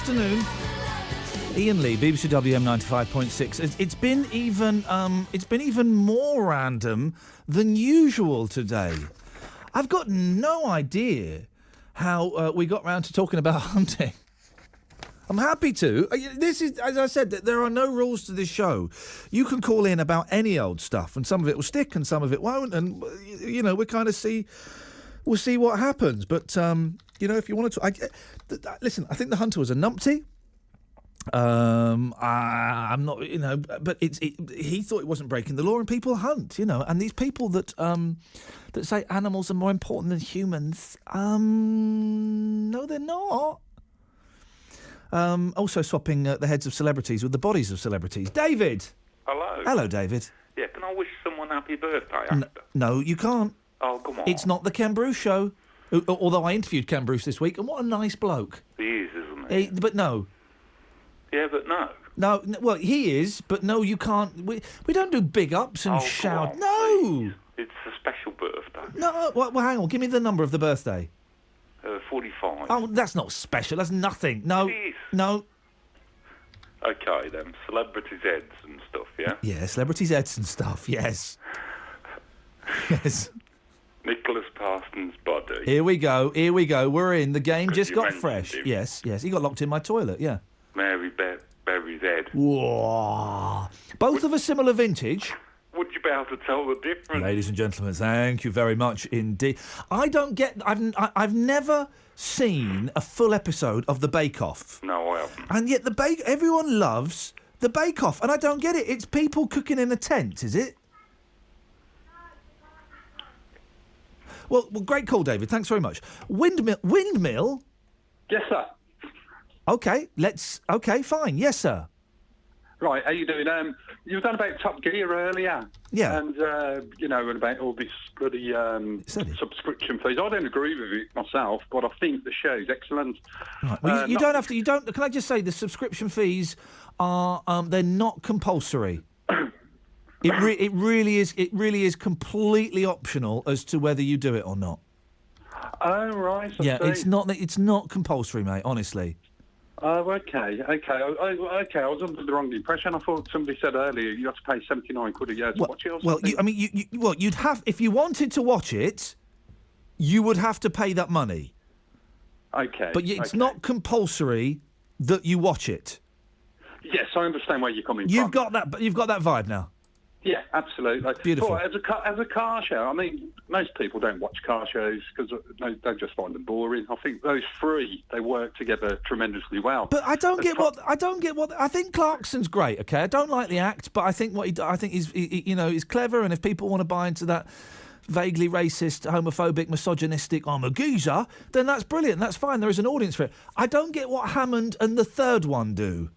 afternoon. Iain Lee, BBC WM 95.6. It's been even more random than usual today. I've got no idea how we got round to talking about hunting. I'm happy to. This is, as I said, there are no rules to this show. You can call in about any old stuff, and some of it will stick, and some of it won't, and we kind of we'll see what happens. But if you wanted to, listen. I think the hunter was a numpty. I'm not, but he thought it wasn't breaking the law, and people hunt, and these people that say animals are more important than humans, no, they're not. Also swapping the heads of celebrities with the bodies of celebrities. David! Hello, David. Yeah, can I wish someone happy birthday after? No, you can't. Oh, come on. It's not the Ken Bruce show. Although I interviewed Ken Bruce this week, and what a nice bloke. He is, isn't he? But no. Yeah, but no. No, well, he is, but no, you can't. We don't do big ups and shout. No! Please. It's a special birthday. No, well, hang on. Give me the number of the birthday. 45. Oh, that's not special. That's nothing. No. It is. No. Okay, then. Celebrities' heads and stuff, yeah? Yeah, celebrities' heads and stuff, yes. Yes. Nicholas Parsons' body. Here we go. We're in. The game just got fresh. Him. Yes. He got locked in my toilet, yeah. Mary Berry's head. Whoa. Both of a similar vintage. Would you be able to tell the difference? Ladies and gentlemen, thank you very much indeed. I don't get... I've never seen a full episode of The Bake Off. No, I haven't. And yet everyone loves The Bake Off, and I don't get it. It's people cooking in a tent, is it? Well, great call, David. Thanks very much. Windmill? Yes, sir. OK, OK, fine. Yes, sir. Right, how you doing? You were done about Top Gear earlier. Yeah. And, and about all this bloody subscription fees. I don't agree with it myself, but I think the show's excellent. Right. Well, you don't have to... Can I just say, the subscription fees are... they're not compulsory. It really is completely optional as to whether you do it or not. Oh, right. It's not compulsory, mate, honestly. Oh, okay. I was under the wrong impression. I thought somebody said earlier you have to pay 79 quid a year to watch it or something. You'd have... If you wanted to watch it, you would have to pay that money. Okay. But it's not compulsory that you watch it. Yes, I understand where you're coming from. You've got that vibe now. Yeah, absolutely. Beautiful. But as a car show, I mean, most people don't watch car shows because they just find them boring. I think those three, they work together tremendously well. But I don't get what I think Clarkson's great. Okay, I don't like the act, but I think he's clever. And if people want to buy into that vaguely racist, homophobic, misogynistic, I'm a geezer, then that's brilliant. That's fine. There is an audience for it. I don't get what Hammond and the third one do.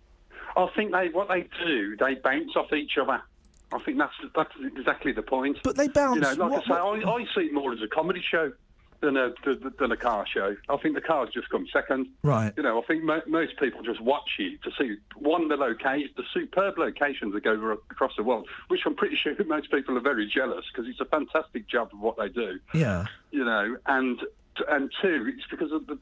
I think they bounce off each other. I think that's exactly the point. But they bounce. I see it more as a comedy show than a car show. I think the cars just come second. Right. I think most people just watch it to see the superb locations that go across the world, which I'm pretty sure most people are very jealous because it's a fantastic job of what they do. Yeah. And two, it's because of the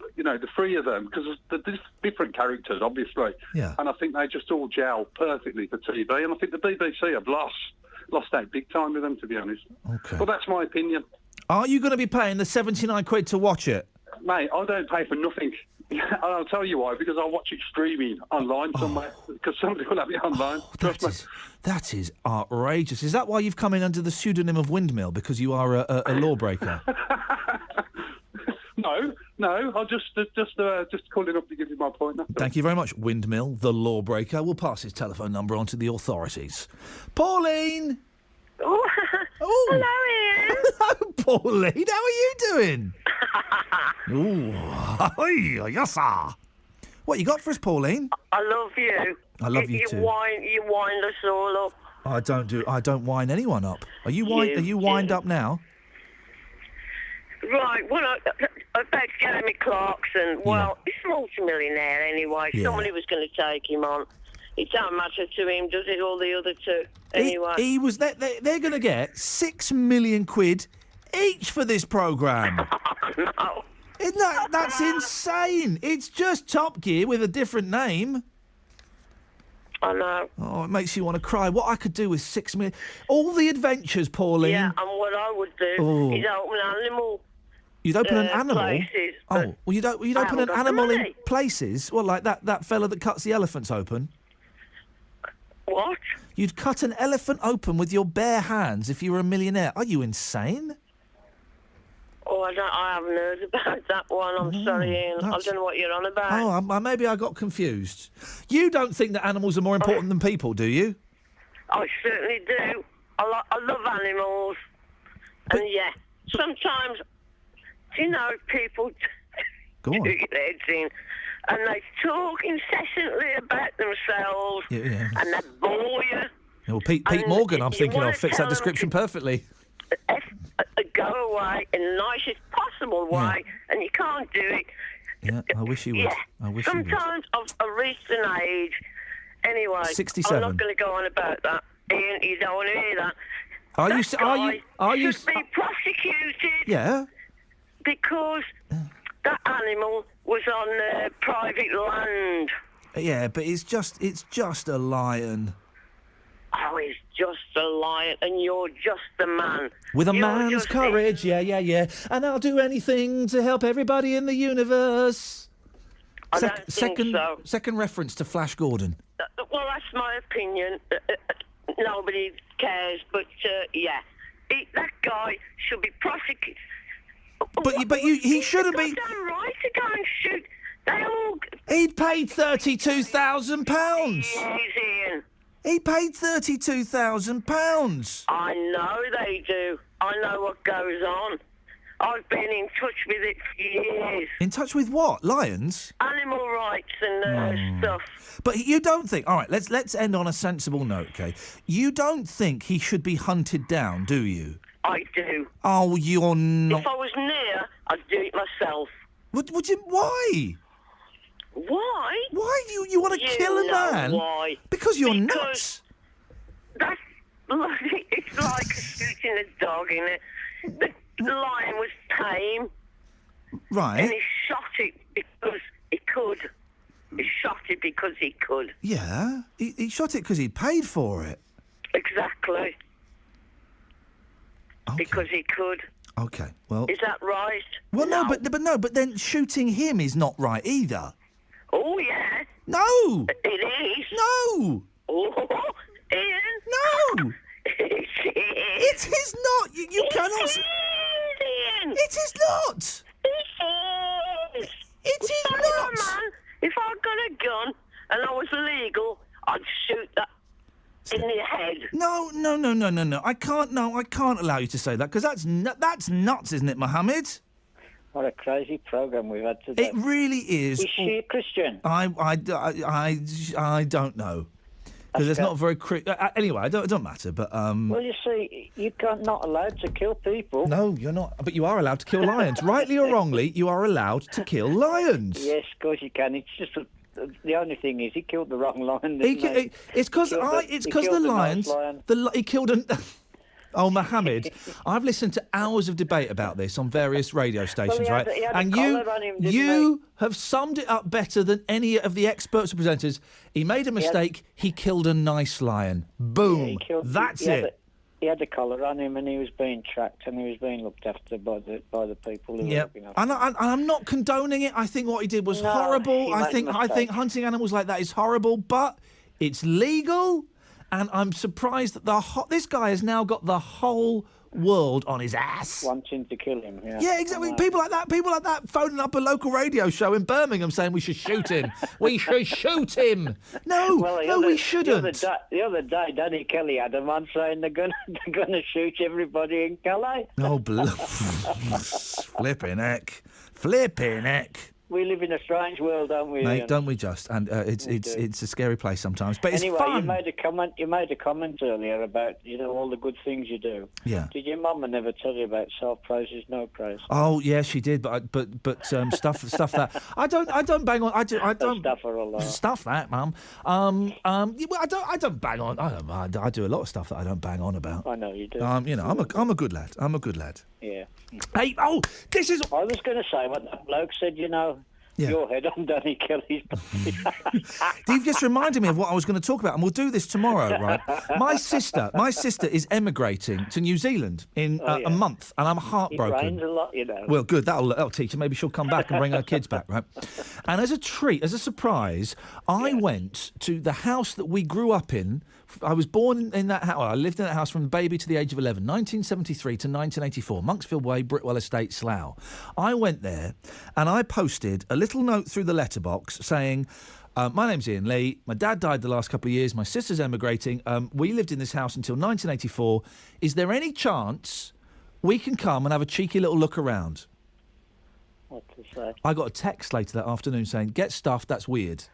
three of them, because of the different characters, obviously. Yeah. And I think they just all gel perfectly for TV. And I think the BBC have lost out big time with them, to be honest. Okay. But that's my opinion. Are you going to be paying the 79 quid to watch it? Mate, I don't pay for nothing. I'll tell you why, because I watch it streaming online somewhere, because somebody will have it online. That is outrageous. Is that why you've come in under the pseudonym of Windmill, because you are a lawbreaker? No, I'll just calling up to give you my point. Thank you very much, Windmill, the lawbreaker. We'll pass his telephone number on to the authorities. Pauline! Oh, hello, Iain. Hello, Pauline. How are you doing? Ooh, yes, sir. What you got for us, Pauline? I love you. I love you too. You wind us all up. I don't wind anyone up. Are you wind up now? Right, about Jeremy Clarkson. Well, he's a multi-millionaire anyway. Yeah. Somebody was going to take him on. It don't matter to him, does it? All the other two, anyway. He was. They're going to get £6 million each for this programme. No. That's insane. It's just Top Gear with a different name. I know. Oh, it makes you want to cry. What I could do with 6 million... All the adventures, Pauline. Yeah, and what I would do is open animal You'd open an animal? places. Oh, well, you'd open an animal in places? Well, like that fella that cuts the elephants open? What? You'd cut an elephant open with your bare hands if you were a millionaire. Are you insane? Oh, I haven't heard about that one. I'm sorry, Ian. I don't know what you're on about. Oh, maybe I got confused. You don't think that animals are more important than people, do you? I certainly do. I love animals. And yeah, sometimes, you know, people Go on. do get heads in and they talk incessantly about themselves and they bore you. Well, Pete Morgan, I'm thinking of, fits that description perfectly. Go away in the nicest possible way, and you can't do it. Yeah, I wish you would. Yeah. I wish you would. Sometimes I've reached an age. Anyway, 67. I'm not going to go on about that. Ian, you don't want to hear that. Are you should be prosecuted? Yeah. Because that animal was on private land. Yeah, but it's just a lion. Oh, he's just a lion, and you're just a man. With a You're man's just courage, yeah. And I'll do anything to help everybody in the universe. I don't think so. Second reference to Flash Gordon. Well, that's my opinion. Nobody cares, but yeah, that guy should be prosecuted. He shouldn't be. Damn right to go and shoot. They all. He'd paid £32,000. Yes, Ian. He paid £32,000. I know they do. I know what goes on. I've been in touch with it for years. In touch with what? Lions? Animal rights and stuff. But you don't think... All right, let's end on a sensible note, OK? You don't think he should be hunted down, do you? I do. Oh, you're not... If I was near, I'd do it myself. Would you... Why? Why? Why do you want to kill a man? Why? Because you're nuts. That's it's like shooting a dog, isn't it? The lion was tame. Right. And he shot it because he could. He shot it because he could. Yeah. He shot it because he paid for it. Exactly. Okay. Because he could. Okay. Well. Is that right? Well, no, but then shooting him is not right either. Oh yeah. No. It is. No. Oh, Ian. No. It is not. You cannot. It is, Ian. It is not. It is. It is not. Man, if I got a gun and I was legal, I'd shoot that in the head. No. I can't allow you to say that because that's nuts, isn't it, Mohammed? What a crazy program we've had today. It really is. Is she a Christian? I don't know. Because it's not very... anyway, it don't matter, but... Well, you see, you're not allowed to kill people. No, you're not. But you are allowed to kill lions. Rightly or wrongly, you are allowed to kill lions. Yes, of course you can. It's just... the only thing is, he killed the wrong lion, didn't he? It's because the lions... Nice he killed an... Oh, Mohammed, I've listened to hours of debate about this on various radio stations, right? He had and a collar on him, didn't you have summed it up better than any of the experts or presenters. He made a mistake. He killed a nice lion. Boom. That's it. He had a collar on him, and he was being tracked, and he was being looked after by the people who were looking after him. And I'm not condoning it. I think what he did was horrible. I think hunting animals like that is horrible, but it's legal. And I'm surprised that this guy has now got the whole world on his ass. Wanting to kill him, yeah. Yeah, exactly. People like that phoning up a local radio show in Birmingham saying we should shoot him. We should shoot him. No, we shouldn't. The other day, Danny Kelly had a man saying they're going to shoot everybody in Calais. Oh, flipping heck. We live in a strange world, don't we? Mate, Ian? don't we just? And it's a scary place sometimes, but it's anyway, fun. you made a comment earlier about all the good things you do. Yeah. Did your mum never tell you about self-praise is no praise? Oh yeah, she did, but stuff that I don't bang on. I don't stuff her a lot. Stuff that, Mum. I don't bang on. I do a lot of stuff that I don't bang on about. I know you do. I'm a good lad. I'm a good lad. Yeah. Hey, this is. I was going to say what that bloke said. Your head on Danny Kelly's body. You've just reminded me of what I was going to talk about, and we'll do this tomorrow, right? My sister is emigrating to New Zealand in a month, and I'm heartbroken. It rains a lot, Well, good. That'll teach her. Maybe she'll come back and bring her kids back, right? And as a treat, as a surprise, I went to the house that we grew up in. I was born in that house. I lived in that house from baby to the age of 11, 1973 to 1984, Monksfield Way, Britwell Estate, Slough. I went there and I posted a little note through the letterbox saying, my name's Iain Lee. My dad died the last couple of years. My sister's emigrating. We lived in this house until 1984. Is there any chance we can come and have a cheeky little look around? What to say? I got a text later that afternoon saying, get stuffed, that's weird.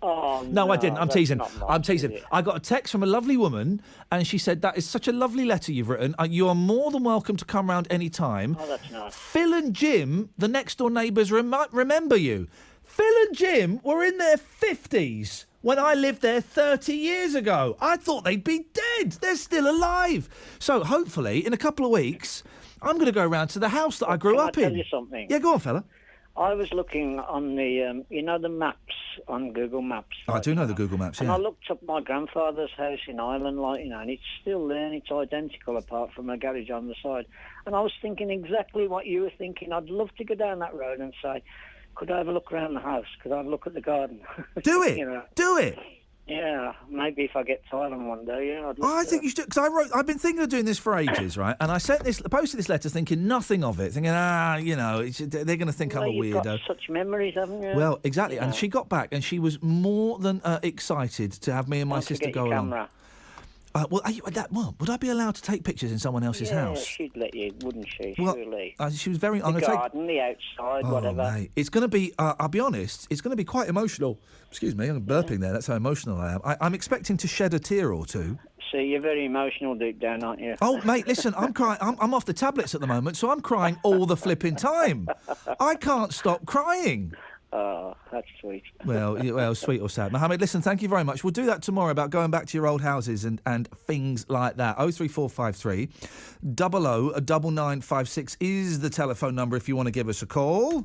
Oh, no, I didn't. I'm that's teasing. not nice, I'm teasing. is it? I got a text from a lovely woman, and she said, that is such a lovely letter you've written. You are more than welcome to come round any time. Oh, that's nice. Phil and Jim, the next-door neighbours, remember you. Phil and Jim were in their 50s when I lived there 30 years ago. I thought they'd be dead. They're still alive. So, hopefully, in a couple of weeks, I'm going to go round to the house that I grew up in. Can I tell you something? Yeah, go on, fella. I was looking on the, the maps on Google Maps. I do know the Google Maps, And yeah. I looked up my grandfather's house in Ireland, and it's still there, and it's identical apart from a garage on the side. And I was thinking exactly what you were thinking. I'd love to go down that road and say, could I have a look around the house? Could I have a look at the garden? Do it. Do it. Yeah, maybe if I get Thailand one day, I'd love I think you should, because I've been thinking of doing this for ages, right? And I posted this letter thinking nothing of it, thinking, they're going to think I'm a you've weirdo. got such memories, haven't you? Well, exactly. And she got back, and she was more than excited to have me and my sister go along. Camera. Would I be allowed to take pictures in someone else's house? Yeah, she'd let you, wouldn't she? Well, surely. she was very. The garden, the outside, whatever. Mate. It's going to be. I'll be honest. It's going to be quite emotional. Excuse me, I'm burping there. That's how emotional I am. I'm expecting to shed a tear or two. See, you're very emotional deep down, aren't you? Oh, mate, listen, I'm crying. I'm off the tablets at the moment, so I'm crying all the flipping time. I can't stop crying. Oh, that's sweet. Well, sweet or sad. Mohammed, listen, thank you very much. We'll do that tomorrow about going back to your old houses and things like that. 03453 00 9956 is the telephone number if you want to give us a call.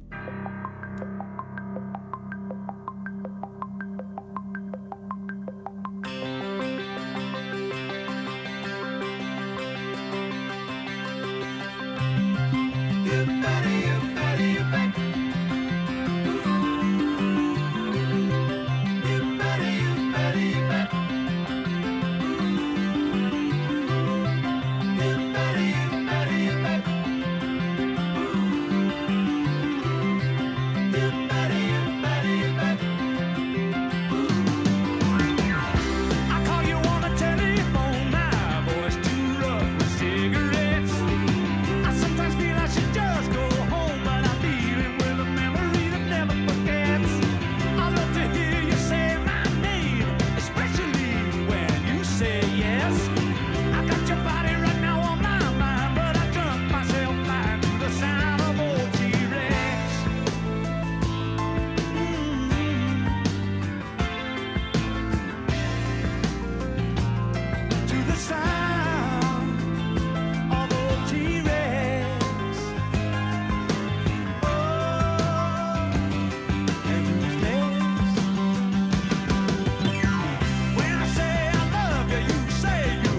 When I say I love you, you say you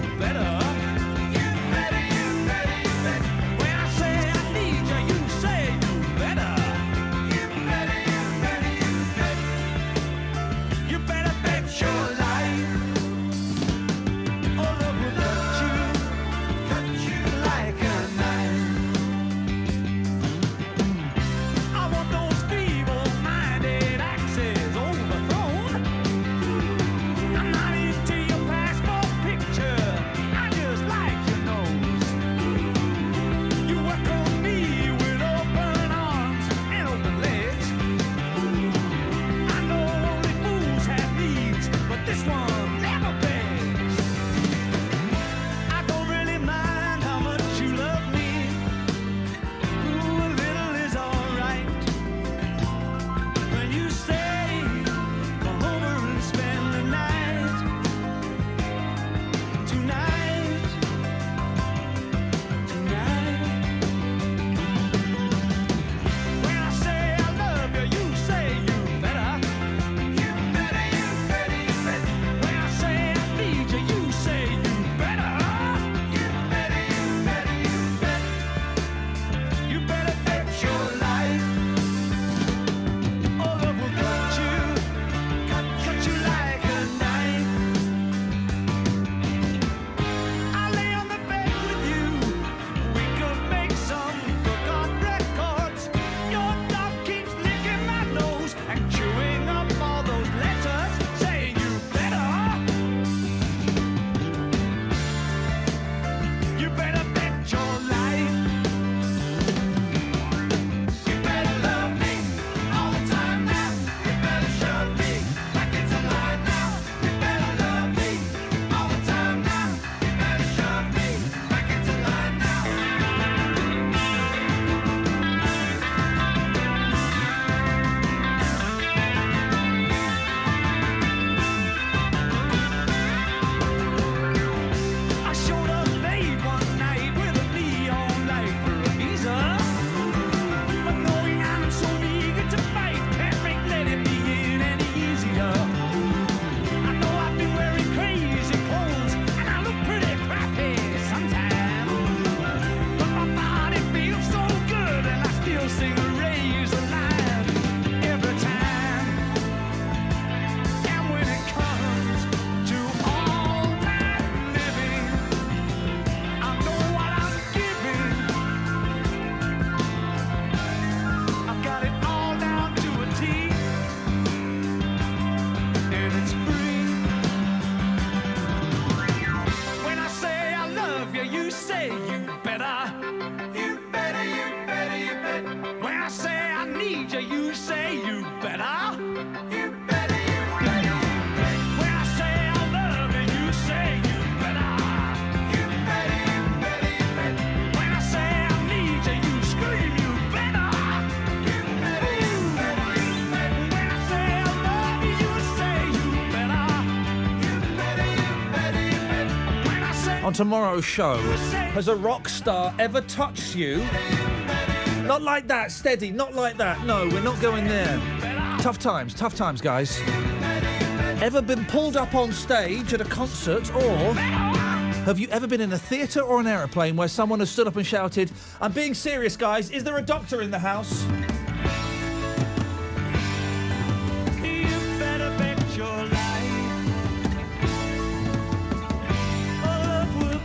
on tomorrow's show. Has a rock star ever touched you? Not like that, steady, not like that. No, we're not going there. Tough times, guys. Ever been pulled up on stage at a concert, or have you ever been in a theatre or an aeroplane where someone has stood up and shouted, "I'm being serious, guys, is there a doctor in the house?"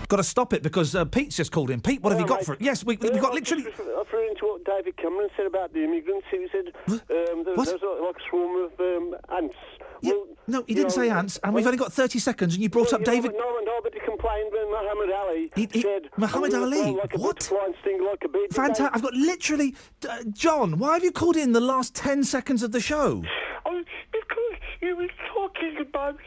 Got to stop it because Pete's just called in. Pete, what have you got for it? Yes, we've got literally... Referring to what David Cameron said about the immigrants, he said there was like a swarm of ants. Yeah, well, no, he didn't say ants, and we've only got 30 seconds, and you brought up David... No, but he complained when Muhammad Ali said... Muhammad Ali? Like what? Flying sting like a bee. Fantastic. I've got literally... John, why have you called in the last 10 seconds of the show? Oh, because you were talking about...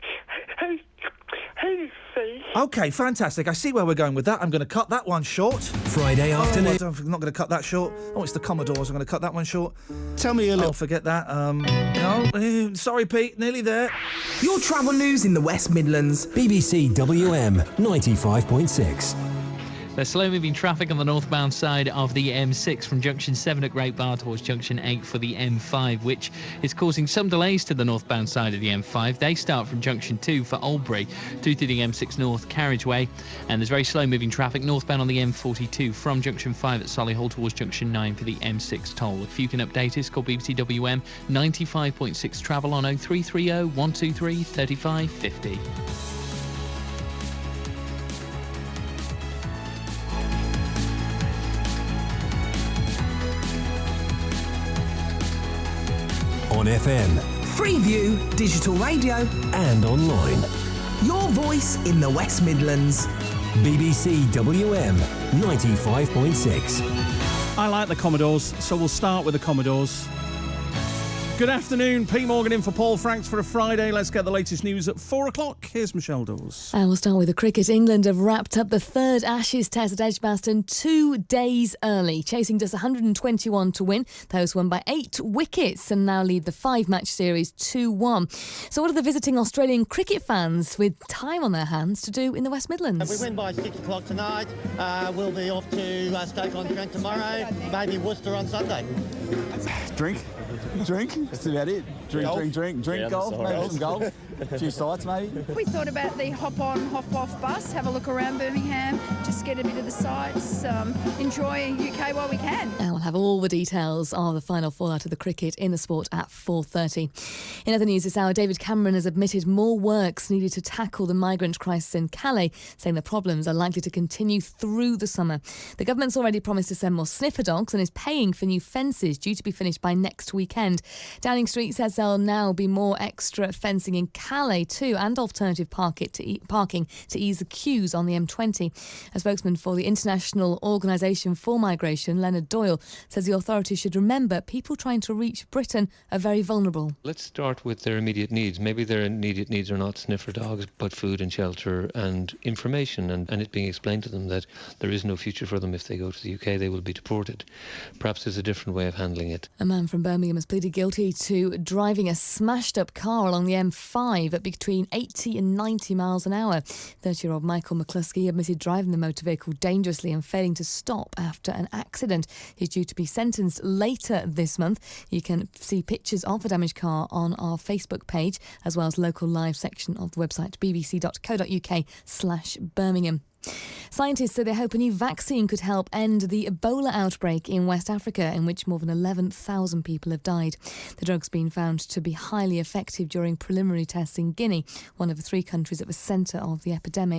OK, fantastic. I see where we're going with that. I'm going to cut that one short. Friday afternoon. I'm not going to cut that short. Oh, it's the Commodores. I'm going to cut that one short. Tell me a little... Oh, forget that. No, sorry, Pete. Nearly there. Your travel news in the West Midlands. BBC WM 95.6. There's slow-moving traffic on the northbound side of the M6 from junction 7 at Great Bar towards junction 8 for the M5, which is causing some delays to the northbound side of the M5. They start from junction 2 for Albury through to the M6 North carriageway. And there's very slow-moving traffic northbound on the M42 from junction 5 at Solihull towards junction 9 for the M6 toll. If you can update us, call BBC WM 95.6 travel on 0330 123 3550. On FM, Freeview, digital radio, and online. Your voice in the West Midlands. BBC WM 95.6. I like the Commodores, so we'll start with the Commodores. Good afternoon, P. Morgan in for Paul Franks for a Friday. Let's get the latest news at 4 o'clock. Here's Michelle Dawes. And we'll start with the cricket. England have wrapped up the third Ashes test at Edgbaston 2 days early, chasing just 121 to win. Those won by 8 wickets and now lead the 5-match series 2-1. So what are the visiting Australian cricket fans with time on their hands to do in the West Midlands? If we win by 6 o'clock tonight, we'll be off to Stoke-on-Trent tomorrow, maybe Worcester on Sunday. Drink. That's about it. Drink, golf, maybe some golf. A few sites, maybe. We thought about the hop-on, hop-off bus, have a look around Birmingham, just get a bit of the sights, enjoy UK while we can. And we'll have all the details of the final fallout of the cricket in the sport at 4:30. In other news this hour, David Cameron has admitted more works needed to tackle the migrant crisis in Calais, saying the problems are likely to continue through the summer. The government's already promised to send more sniffer dogs and is paying for new fences due to be finished by next weekend. Downing Street says there'll now be more extra fencing in Calais too, and alternative parking to ease the queues on the M20. A spokesman for the International Organisation for Migration, Leonard Doyle, says the authorities should remember people trying to reach Britain are very vulnerable. Let's start with their immediate needs. Maybe their immediate needs are not sniffer dogs, but food and shelter and information, and it being explained to them that there is no future for them if they go to the UK, they will be deported. Perhaps there's a different way of handling it. A man from Birmingham has pleaded guilty to driving a smashed-up car along the M5 at between 80 and 90 miles an hour. 30-year-old Michael McCluskey admitted driving the motor vehicle dangerously and failing to stop after an accident. He's due to be sentenced later this month. You can see pictures of the damaged car on our Facebook page, as well as local live section of the website bbc.co.uk/Birmingham. Scientists say they hope a new vaccine could help end the Ebola outbreak in West Africa, in which more than 11,000 people have died. The drug's been found to be highly effective during preliminary tests in Guinea, one of the 3 countries at the centre of the epidemic.